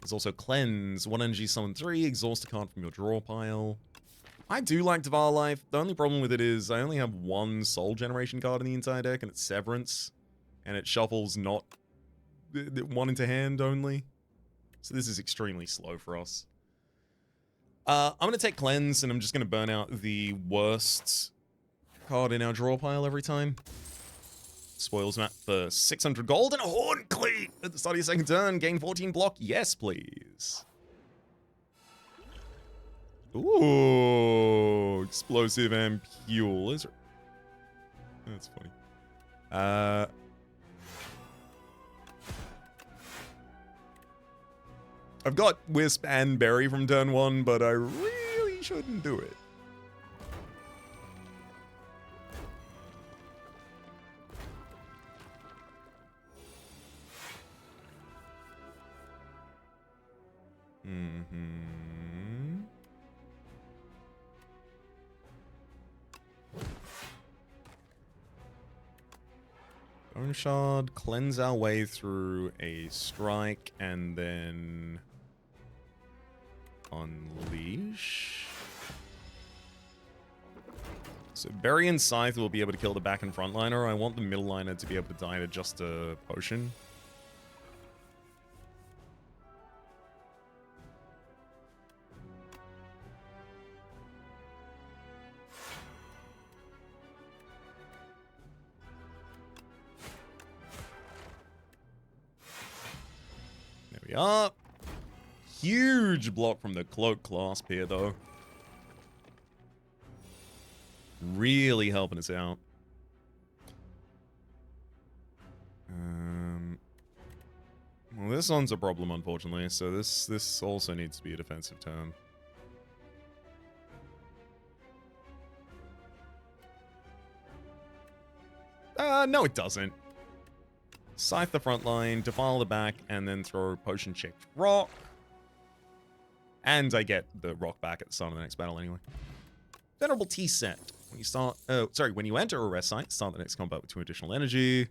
There's also Cleanse. 1 energy, summon 3, exhaust a card from your draw pile. I do like Devar Life. The only problem with it is I only have 1 soul generation card in the entire deck, and it's Severance. And it shuffles not 1 into hand only. So this is extremely slow for us. I'm going to take Cleanse, and I'm just going to burn out the worst card in our draw pile every time. Spoils map for 600 gold and a Horn Cleat at the start of your second turn. Gain 14 block. Yes, please. Ooh, explosive ampule. Is that's funny. I've got Wisp and Berry from turn 1, but I really shouldn't do it. Bone Shard, cleanse our way through a strike, and then Unleash. So Berry and Scythe will be able to kill the back and front liner. I want the middle liner to be able to die to just a potion. There we are. Huge block from the cloak clasp here, though. Really helping us out. Well, this one's a problem, unfortunately. So this also needs to be a defensive turn. No, it doesn't. Scythe the front line, defile the back, and then throw potion checked rock. And I get the rock back at the start of the next battle anyway. Venerable Tea set. When you start, when you enter a rest site, start the next combat with 2 additional energy.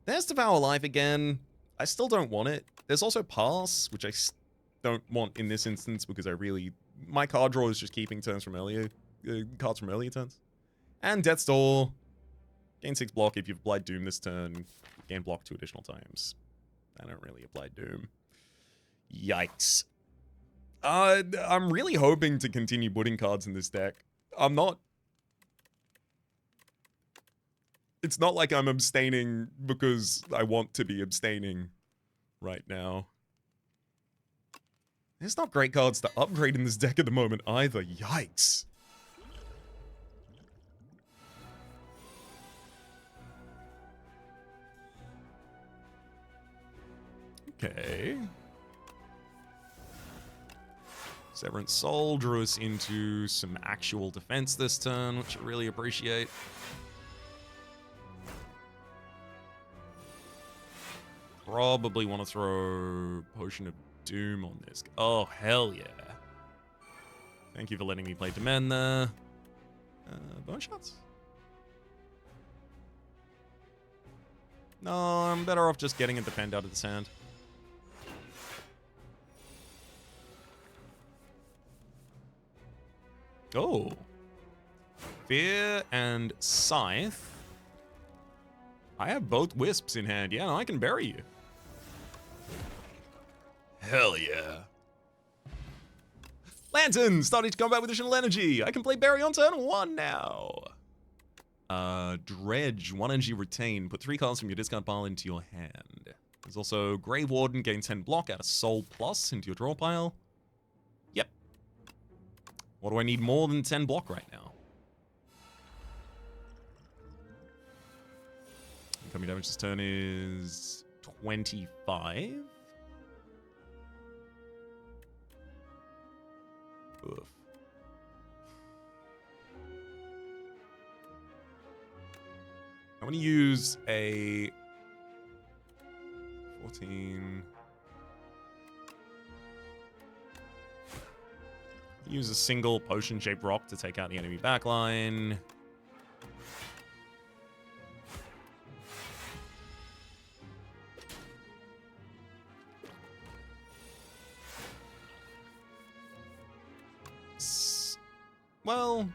There's Devour Life again. I still don't want it. There's also Pass, which I don't want in this instance because my card draw is just keeping turns from earlier, cards from earlier turns. And Death's Door. Gain 6 block if you've applied Doom this turn. Gain block 2 additional times. I don't really apply Doom. Yikes. I'm really hoping to continue putting cards in this deck. I'm not... It's not like I'm abstaining because I want to be abstaining right now. There's not great cards to upgrade in this deck at the moment either. Yikes. Okay. Severance Soul drew us into some actual defense this turn, which I really appreciate. Probably want to throw Potion of Doom on this. Oh, hell yeah. Thank you for letting me play Demand there. Bone shots? No, I'm better off just getting a defend out of the sand. Oh. Fear and Scythe. I have both Wisps in hand. Yeah, no, I can bury you. Hell yeah. Lantern! Starting to combat with additional energy. I can play Bury on turn 1 now. Dredge. 1 energy retain. Put 3 cards from your discard pile into your hand. There's also Grey Warden. Gain 10 block. Add a Soul Plus into your draw pile. Yep. What do I need more than 10 block right now? Incoming damage this turn is 25. Oof. I'm going to use a 14. Use a single potion-shaped rock to take out the enemy backline. Well,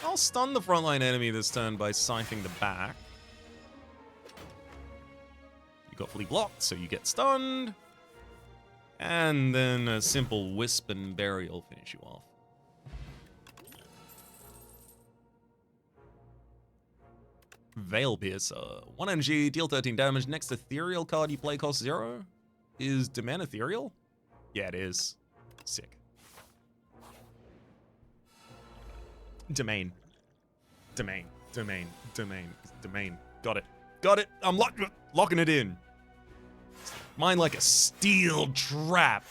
I'll stun the frontline enemy this turn by scything the back. You got fully blocked, so you get stunned. And then a simple Wisp and Bury will finish you off. Veil Piercer. 1 energy, deal 13 damage. Next ethereal card you play costs 0. Is Demand ethereal? Yeah, it is. Sick. Domain. Domain. Domain. Domain. Domain. Got it. Got it. I'm locking it in. Mine like a steel trap.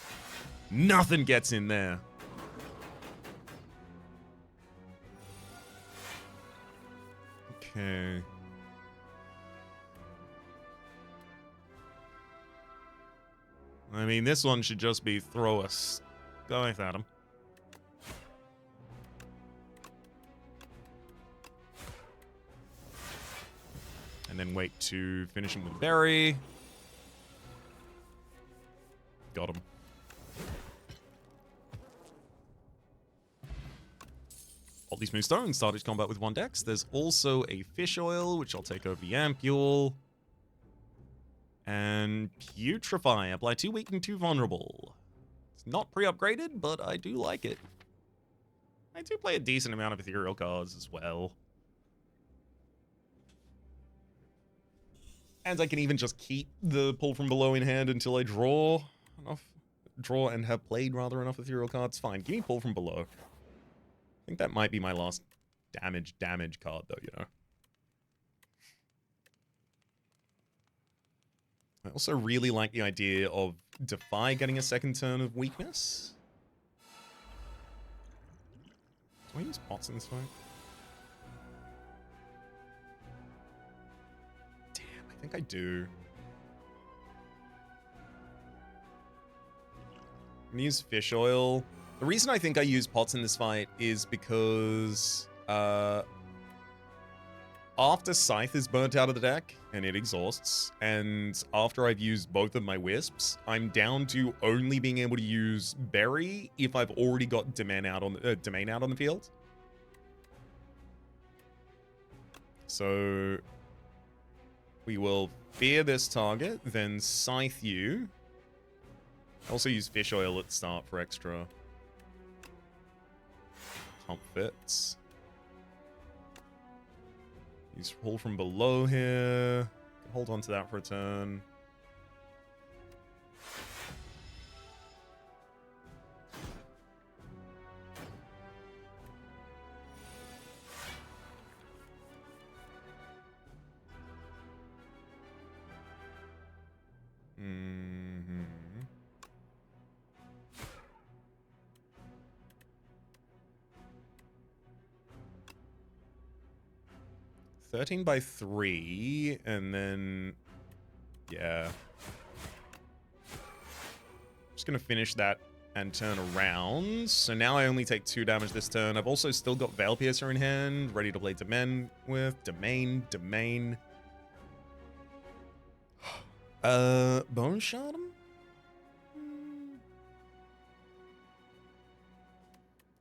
Nothing gets in there. Okay. I mean, this one should just be throw us. Go with Adam. And then wait to finish him with Bury. Got him. Salty Smooth Stone, started combat with 1 dex. There's also a Fish Oil, which I'll take over the Ampule. And Putrefy, apply 2 weak and 2 vulnerable. It's not pre-upgraded, but I do like it. I do play a decent amount of ethereal cards as well. And I can even just keep the pull from below in hand until I draw and have played rather enough ethereal cards. Fine, give me pull from below. I think that might be my last damage card though, you know. I also really like the idea of Defy getting a second turn of weakness. Do I use pots in this fight? Damn, I think I do. I'm gonna use fish oil. The reason I think I use pots in this fight is because after Scythe is burnt out of the deck and it exhausts, and after I've used both of my wisps, I'm down to only being able to use Berry if I've already got Domain out on the field. So we will fear this target, then Scythe you. Also use fish oil at the start for extra comforts. Use pull from below here. Hold on to that for a turn. Mm-hmm. 13 by 3, and then, yeah. Just gonna finish that and turn around. So now I only take 2 damage this turn. I've also still got Veil Piercer in hand, ready to play Domain with. Domain. Bone Shard him?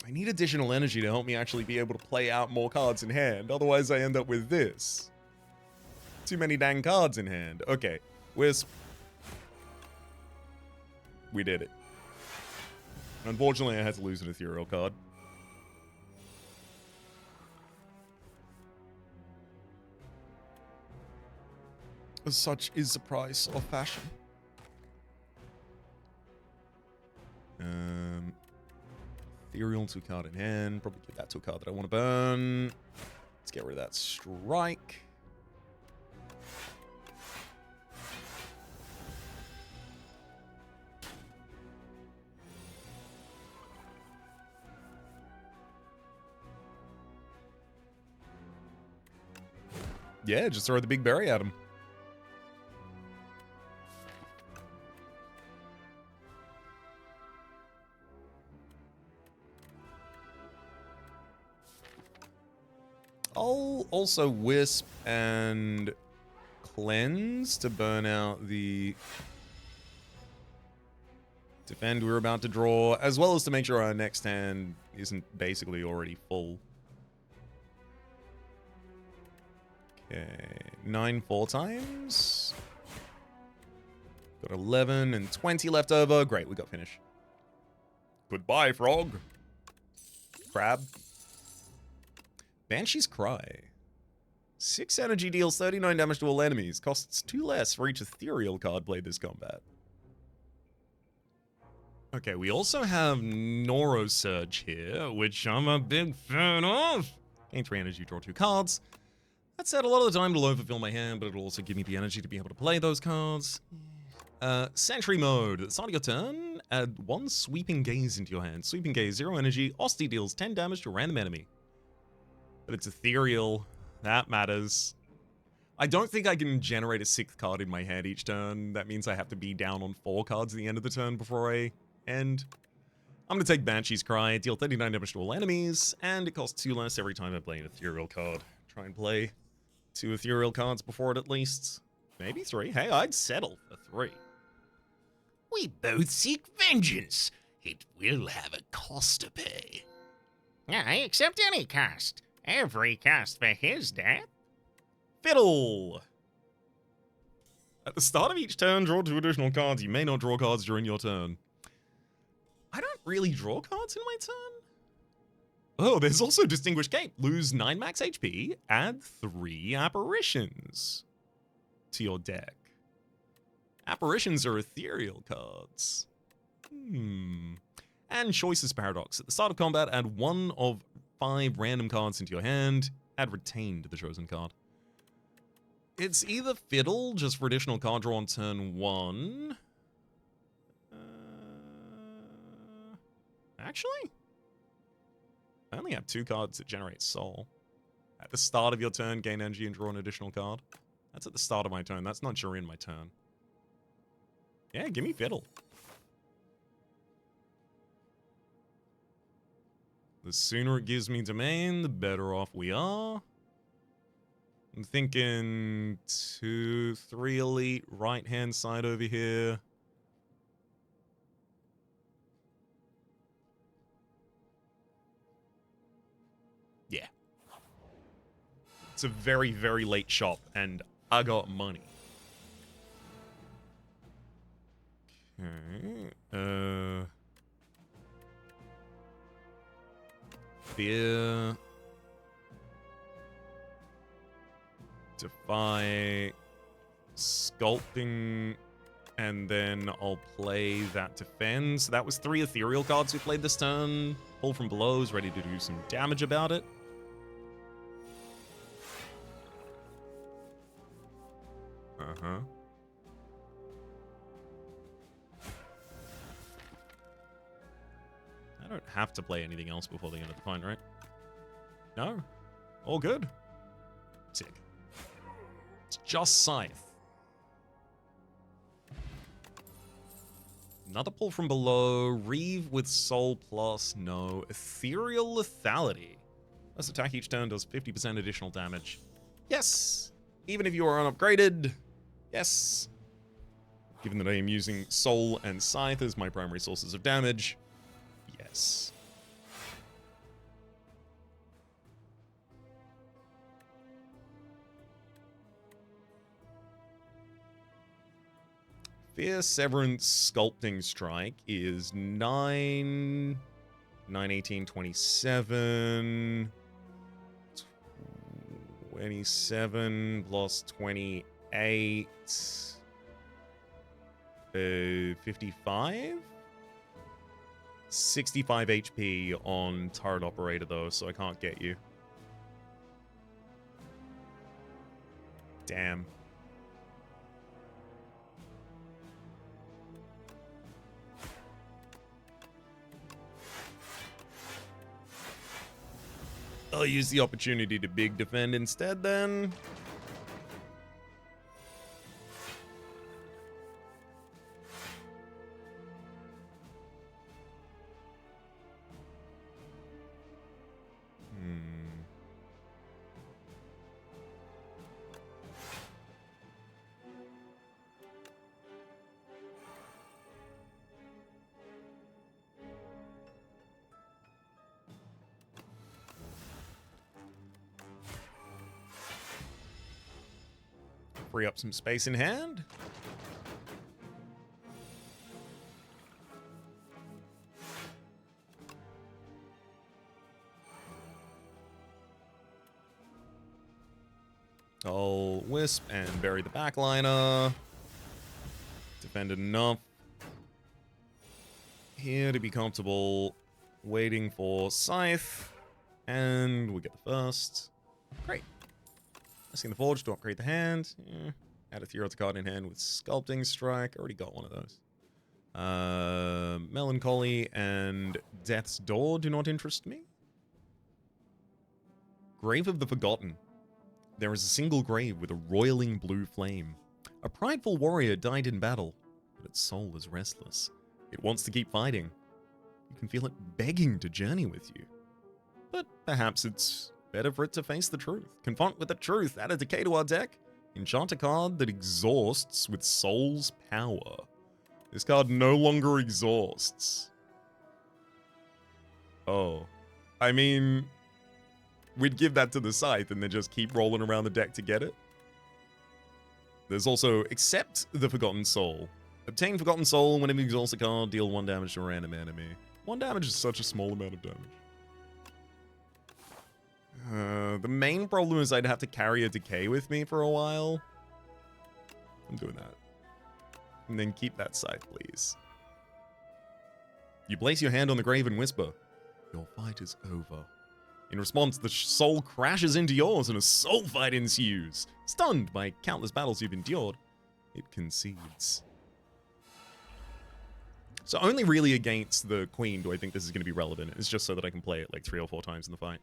I need additional energy to help me actually be able to play out more cards in hand. Otherwise, I end up with this. Too many dang cards in hand. Okay, Wisp. We did it. Unfortunately, I had to lose an ethereal card. Such is the price of fashion. Ethereal to a card in hand. Probably give that to a card that I want to burn. Let's get rid of that strike. Yeah, just throw the big berry at him. I'll also Wisp and Cleanse to burn out the Defend we're about to draw, as well as to make sure our next hand isn't basically already full. Okay, 9 4 times. Got 11 and 20 left over. Great, we got finish. Goodbye, frog. Crab. Banshee's Cry. 6 energy deals 39 damage to all enemies. Costs 2 less for each ethereal card played this combat. Okay, we also have Neurosurge here, which I'm a big fan of. Gain 3 energy, draw 2 cards. That said, a lot of the time it'll overfill my hand, but it'll also give me the energy to be able to play those cards. Sentry Mode. At the start of your turn, add 1 Sweeping Gaze into your hand. Sweeping Gaze, 0 energy. Osti deals 10 damage to a random enemy. But it's ethereal. That matters. I don't think I can generate a 6th card in my hand each turn. That means I have to be down on 4 cards at the end of the turn before I end. I'm going to take Banshee's Cry, deal 39 damage to all enemies, and it costs 2 less every time I play an ethereal card. Try and play 2 ethereal cards before it at least. Maybe 3. Hey, I'd settle for 3. We both seek vengeance. It will have a cost to pay. I accept any cost. Every cost for his death. Fiddle! At the start of each turn, draw 2 additional cards. You may not draw cards during your turn. I don't really draw cards in my turn. Oh, there's also Distinguished Cape. Lose 9 max HP, add 3 apparitions to your deck. Apparitions are ethereal cards. And Choices Paradox. At the start of combat, add 1 of 5 random cards into your hand. Add Retain to the chosen card. It's either Fiddle, just for additional card draw on turn 1. Actually, I only have 2 cards that generate Soul. At the start of your turn, gain energy and draw an additional card. That's at the start of my turn. That's not during my turn. Yeah, give me Fiddle. The sooner it gives me domain, the better off we are. I'm thinking 2, 3 elite, right-hand side over here. Yeah. It's a very, very late shop, and I got money. Okay. Fear. Defy. Sculpting. And then I'll play that defend. So that was 3 ethereal cards we played this turn. Pull from below is ready to do some damage about it. Uh-huh. I don't have to play anything else before the end of the fight, right? No. All good. Sick. It's just Scythe. Another pull from below. Reeve with Soul Plus. No. Ethereal Lethality. This attack each turn does 50% additional damage. Yes! Even if you are unupgraded. Yes. Given that I am using Soul and Scythe as my primary sources of damage. Yes. Fear Severance Sculpting Strike is 9, 18, 27, 27 plus 28, 55? 65 HP on turret operator though, so I can't get you. Damn. I'll use the opportunity to big defend instead then. Free up some space in hand. I'll Wisp and bury the backliner. Defended enough. Here to be comfortable. Waiting for Scythe. And we get the first. Great. Asking the Forge to upgrade the hand. Yeah. Add a Ethereal card in hand with Sculpting Strike. Already got one of those. Melancholy and Death's Door do not interest me. Grave of the Forgotten. There is a single grave with a roiling blue flame. A prideful warrior died in battle, but its soul is restless. It wants to keep fighting. You can feel it begging to journey with you. But perhaps it's better for it to face the truth. Confront with the truth. Add a decay to our deck. Enchant a card that exhausts with Soul's power. This card no longer exhausts. Oh. I mean, we'd give that to the Scythe and then just keep rolling around the deck to get it. There's also accept the Forgotten Soul. Obtain Forgotten Soul whenever you exhaust a card, deal 1 damage to a random enemy. 1 damage is such a small amount of damage. The main problem is I'd have to carry a Decay with me for a while. I'm doing that. And then keep that Scythe, please. You place your hand on the grave and whisper, your fight is over. In response, the soul crashes into yours and a soul fight ensues. Stunned by countless battles you've endured, it concedes. So only really against the Queen do I think this is going to be relevant. It's just so that I can play it like 3 or 4 times in the fight.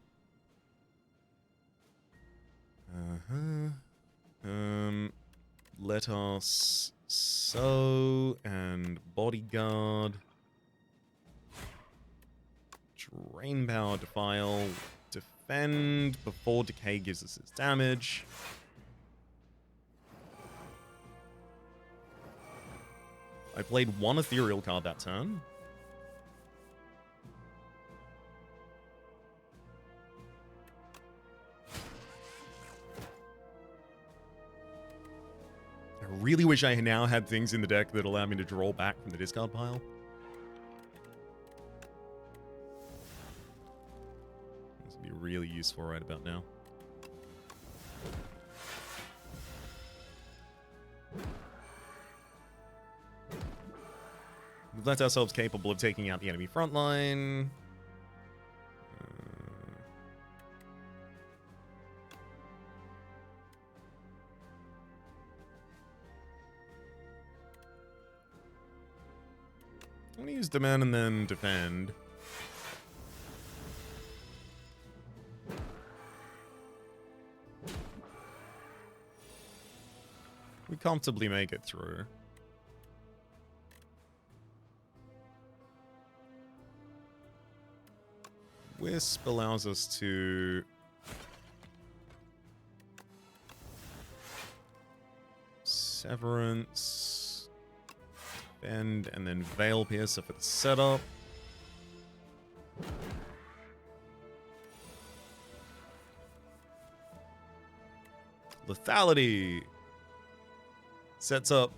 Let us sow and bodyguard. Drain power, defile, defend before decay gives us its damage. I played 1 ethereal card that turn. I really wish I now had things in the deck that allow me to draw back from the discard pile. This would be really useful right about now. We've left ourselves capable of taking out the enemy front line. I'm going to use demand and then defend. We comfortably make it through. Wisp allows us to Severance, Bend, and then Veil Piercer for the setup. Lethality sets up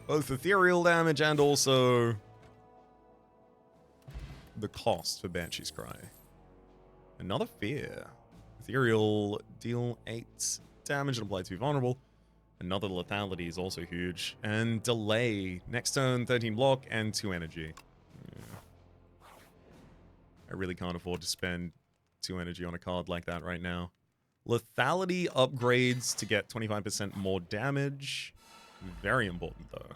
both ethereal damage and also the cost for Banshee's Cry. Another Fear. Ethereal, deal 8 damage and apply to be vulnerable. Another lethality is also huge. And delay. Next turn, 13 block and 2 energy. Yeah. I really can't afford to spend 2 energy on a card like that right now. Lethality upgrades to get 25% more damage. Very important, though.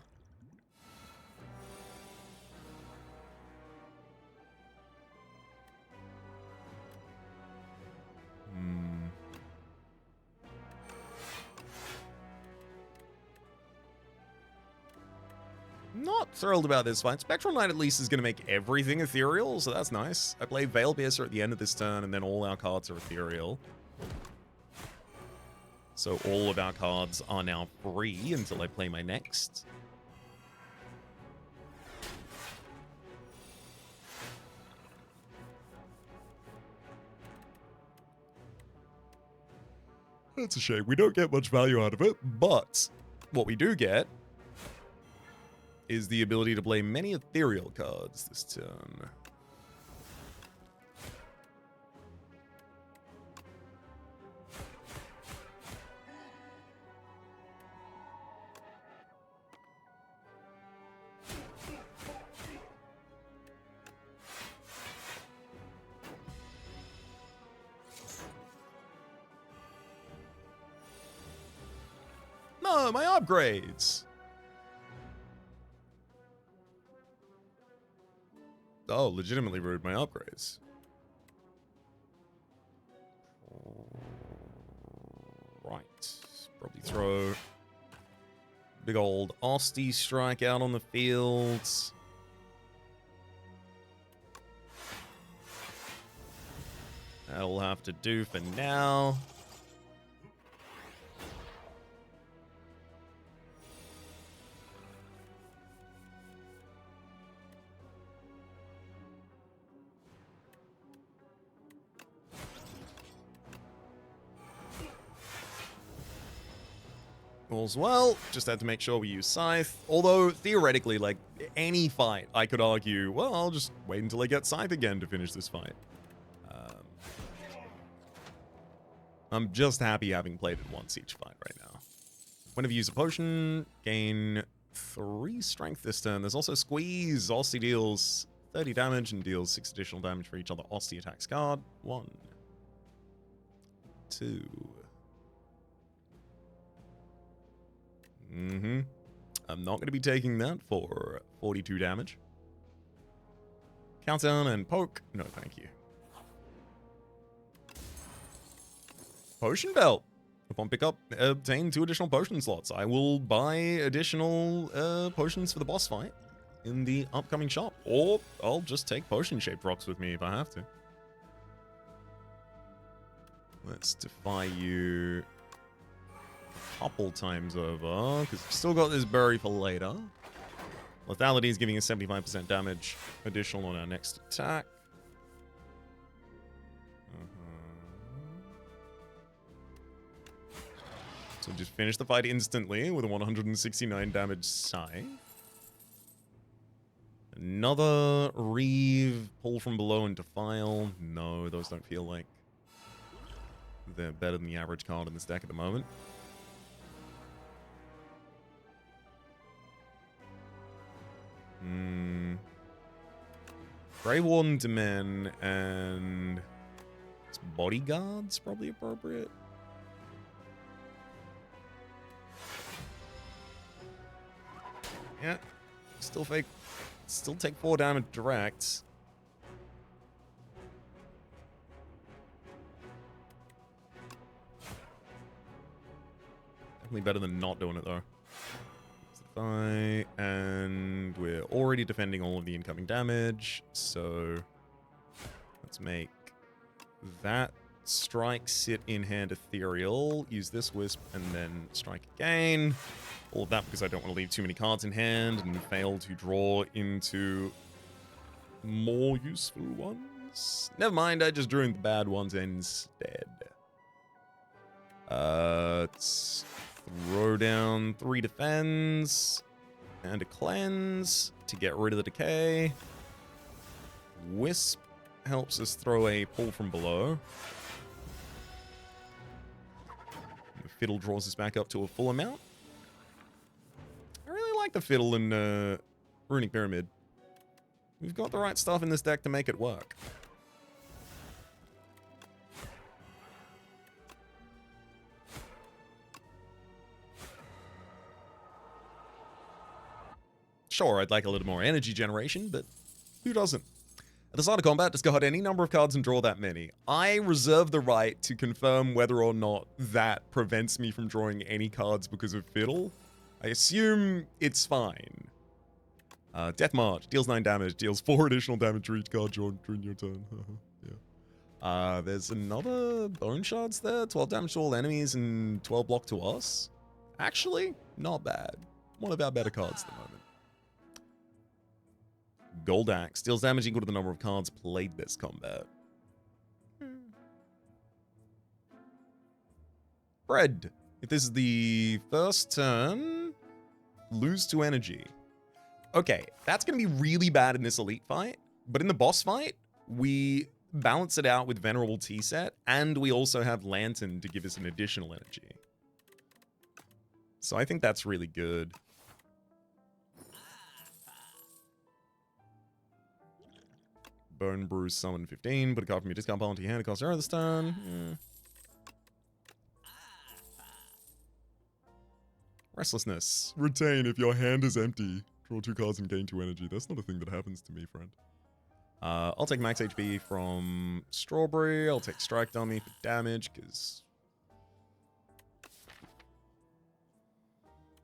Not thrilled about this fight. Spectral Knight at least is going to make everything ethereal, so that's nice. I play Veil Piercer at the end of this turn, and then all our cards are ethereal. So all of our cards are now free until I play my next. That's a shame. We don't get much value out of it, but what we do get is the ability to play many ethereal cards this turn. No, my upgrades! Oh, legitimately rude, my upgrades. Right. Probably throw big old Osty strike out on the field. That'll have to do for now. All's well. Just had to make sure we use Scythe. Although, theoretically, like, any fight, I could argue, well, I'll just wait until I get Scythe again to finish this fight. I'm just happy having played it once each fight right now. Whenever you use a potion, gain 3 strength this turn. There's also Squeeze. Osty deals 30 damage and deals 6 additional damage for each other Osty attacks card. 1, 2. I'm not going to be taking that for 42 damage. Countdown and poke. No, thank you. Potion belt. Upon pickup, obtain 2 additional potion slots. I will buy additional potions for the boss fight in the upcoming shop. Or I'll just take potion-shaped rocks with me if I have to. Let's defy you a couple times over, because we've still got this berry for later. Lethality is giving us 75% damage additional on our next attack. So just finish the fight instantly with a 169 damage Scythe. Another Reeve, pull from below and defile. No, those don't feel like they're better than the average card in this deck at the moment. Grey Warden to men and Bodyguard's probably appropriate. Yeah, still take 4 damage direct. Definitely better than not doing it though. And we're already defending all of the incoming damage, so let's make that strike sit in hand ethereal, use this wisp, and then strike again. All of that because I don't want to leave too many cards in hand and fail to draw into more useful ones. Never mind, I just drew in the bad ones instead. Let's throw down 3 defense and a cleanse to get rid of the decay. Wisp helps us throw a pull from below. The fiddle draws us back up to a full amount. I really like the fiddle in Runic Pyramid. We've got the right stuff in this deck to make it work. Sure, I'd like a little more energy generation, but who doesn't? At the start of combat, discard any number of cards and draw that many. I reserve the right to confirm whether or not that prevents me from drawing any cards because of Fiddle. I assume it's fine. Death March, deals 9 damage, deals 4 additional damage to each card drawn during your turn. Yeah. There's another Bone Shards there, 12 damage to all enemies and 12 block to us. Actually, not bad. One of our better cards at the moment. Gold Axe deals damage equal to the number of cards played this combat. Bread. If this is the first turn, lose 2 energy. Okay, that's going to be really bad in this elite fight, but in the boss fight, we balance it out with Venerable Tea Set, and we also have Lantern to give us an additional energy. So I think that's really good. Bone Brew, summon 15, put a card from your discard pile into your hand, it costs 0 this turn. Restlessness. Retain if your hand is empty. Draw 2 cards and gain 2 energy. That's not a thing that happens to me, friend. I'll take max HP from Strawberry. I'll take Strike Dummy for damage, because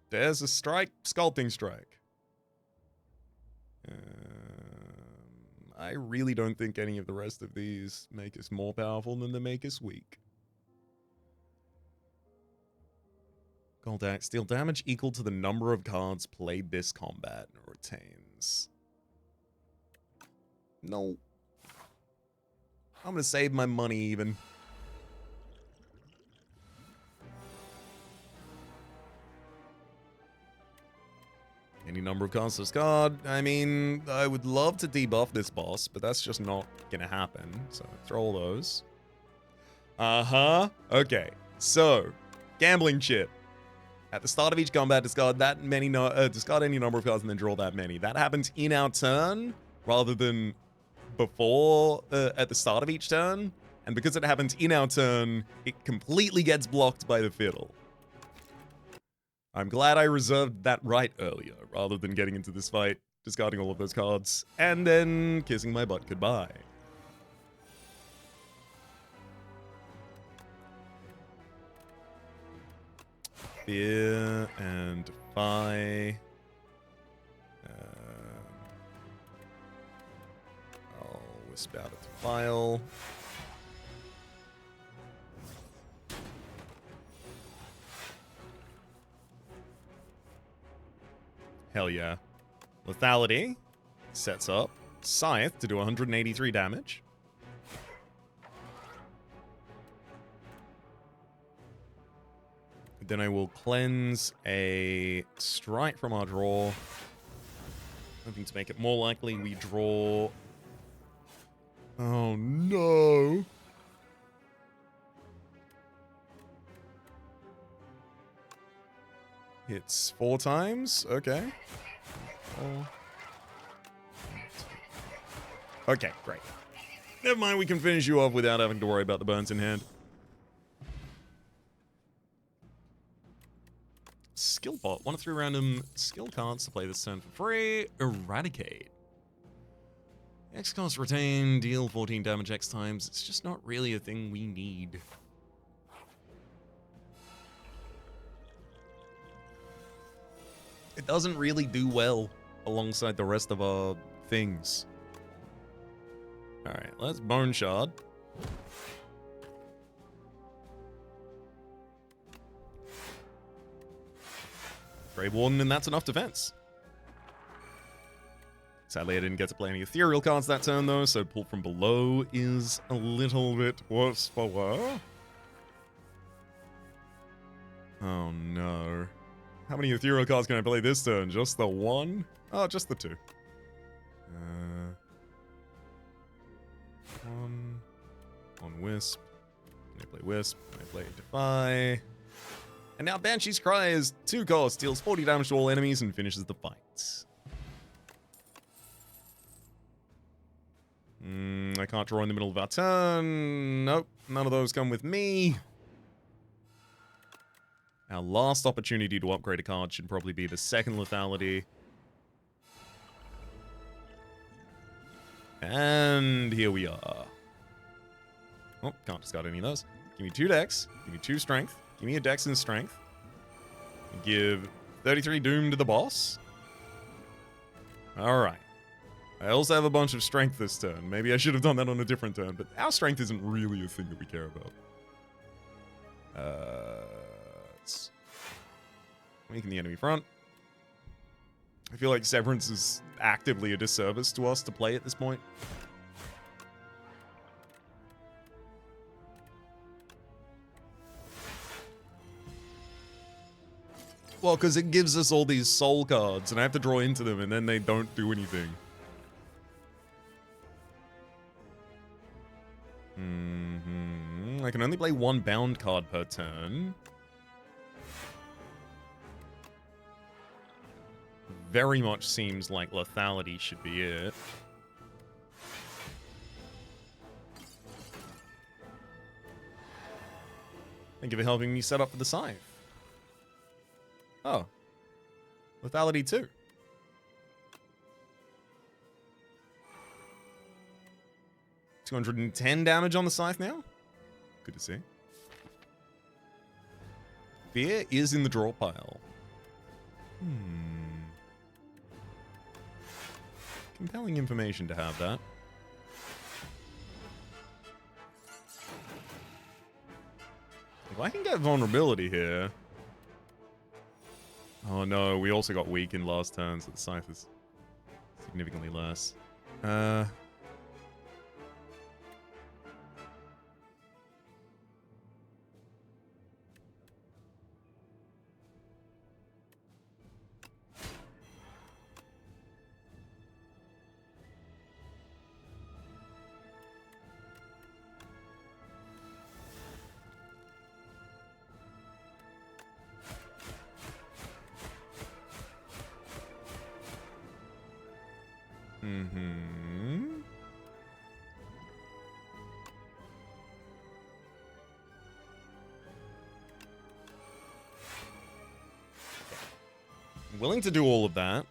there's a strike. Sculpting Strike. I really don't think any of the rest of these make us more powerful than they make us weak. Gold Axe, deal damage equal to the number of cards played this combat and retains. No. I'm gonna save my money even. number of cards discard. I mean, I would love to debuff this boss, but that's just not gonna happen. So throw all those. Okay. So, gambling chip. At the start of each combat, discard that many. Discard any number of cards and then draw that many. That happens in our turn rather than before at the start of each turn. And because it happens in our turn, it completely gets blocked by the fiddle. I'm glad I reserved that right earlier, rather than getting into this fight, discarding all of those cards, and then kissing my butt goodbye. Fear and Defy. I'll wisp out a Defile. Hell yeah. Lethality sets up Scythe to do 183 damage. Then I will cleanse a strike from our draw. Hoping to make it more likely we draw... Oh no! Hits 4 times? Okay. Okay, great. Never mind, we can finish you off without having to worry about the burns in hand. Skill bot. 1 of 3 random skill cards to play this turn for free. Eradicate. X cost retain, deal 14 damage X times. It's just not really a thing we need. It doesn't really do well alongside the rest of our things. Alright, let's Bone Shard. Grave Warden, and that's enough defense. Sadly, I didn't get to play any ethereal cards that turn, though, so pull from below is a little bit worse for wear. Oh, no. How many ethereal cards can I play this turn? Just the 1? Oh, just the 2. 1 on Wisp. Can I play Wisp? Can I play Defy? And now Banshee's Cry is 2 cost, deals 40 damage to all enemies, and finishes the fight. I can't draw in the middle of our turn. Nope, none of those come with me. Our last opportunity to upgrade a card should probably be the second lethality. And here we are. Oh, can't discard any of those. Give me 2 dex. Give me 2 strength. Give me a dex and strength. Give 33 doom to the boss. Alright. I also have a bunch of strength this turn. Maybe I should have done that on a different turn, but our strength isn't really a thing that we care about. Let's weaken the enemy front. I feel like Severance is actively a disservice to us to play at this point. Well, because it gives us all these soul cards, and I have to draw into them, and then they don't do anything. I can only play 1 bound card per turn. Very much seems like lethality should be it. Thank you for helping me set up for the Scythe. Oh. Lethality 2. 210 damage on the Scythe now? Good to see. Fear is in the draw pile. Compelling information to have that. If I can get vulnerability here... Oh no, we also got weak in last turn, so the Scythe is significantly less. Mm-hmm. Willing to do all of that.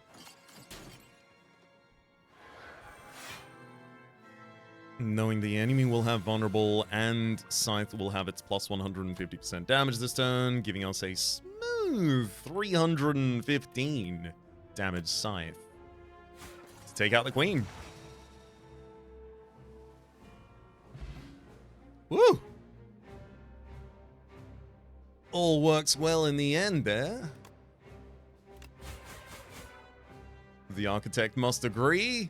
Knowing the enemy will have vulnerable and Scythe will have its plus 150% damage this turn, giving us a smooth 315 damage Scythe to take out the queen. Woo! All works well in the end there. The architect must agree.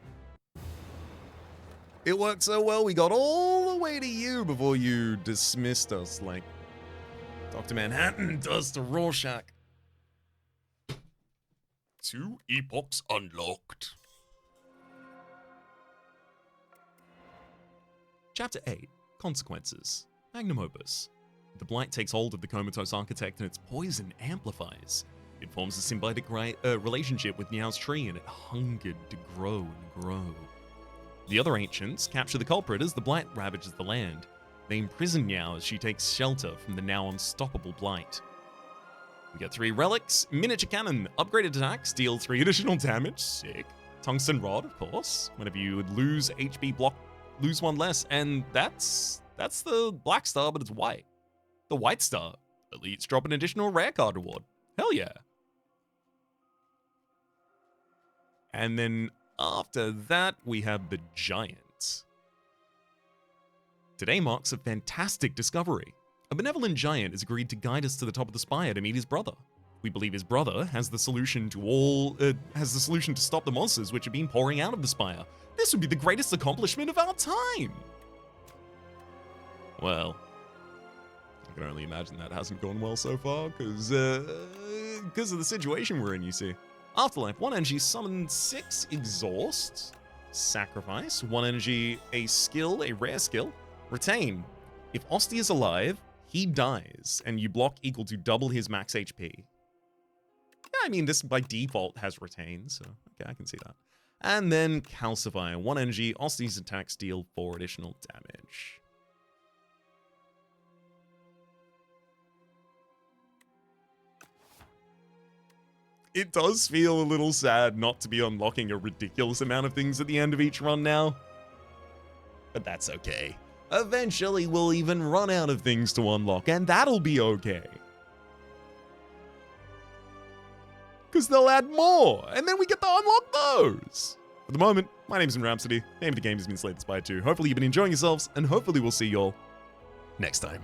It worked so well, we got all the way to you before you dismissed us like Dr. Manhattan does to Rorschach. 2 epochs unlocked. Chapter 8, Consequences. Magnum Opus. The blight takes hold of the comatose architect and its poison amplifies. It forms a symbiotic relationship with Meow's tree and it hungered to grow and grow. The other ancients capture the culprit as the blight ravages the land. They imprison Meow as she takes shelter from the now unstoppable blight. We get 3 relics, miniature cannon, upgraded attacks, deal 3 additional damage, sick. Tungsten rod, of course. Whenever you would lose HP block, lose 1 less, and that's the black star, but it's white. The white star. Elites drop an additional rare card reward. Hell yeah. And then after that, we have the giant. Today marks a fantastic discovery. A benevolent giant has agreed to guide us to the top of the spire to meet his brother. We believe his brother has the solution to stop the monsters which have been pouring out of the spire. This would be the greatest accomplishment of our time. Well, I can only imagine that hasn't gone well so far, because of the situation we're in, you see. Afterlife, 1 energy, summon 6 exhaust. Sacrifice, 1 energy, a skill, a rare skill. Retain. If Osty is alive, he dies, and you block equal to double his max HP. Yeah, I mean, this by default has retain, so okay, I can see that. And then Calcify, 1 energy, Osty's attacks deal 4 additional damage. It does feel a little sad not to be unlocking a ridiculous amount of things at the end of each run now. But that's okay. Eventually we'll even run out of things to unlock, and that'll be okay. Because they'll add more, and then we get to unlock those. For the moment, my name's Rhapsody. Name of the game has been Scythe, Spire 2. Hopefully you've been enjoying yourselves, and hopefully we'll see y'all next time.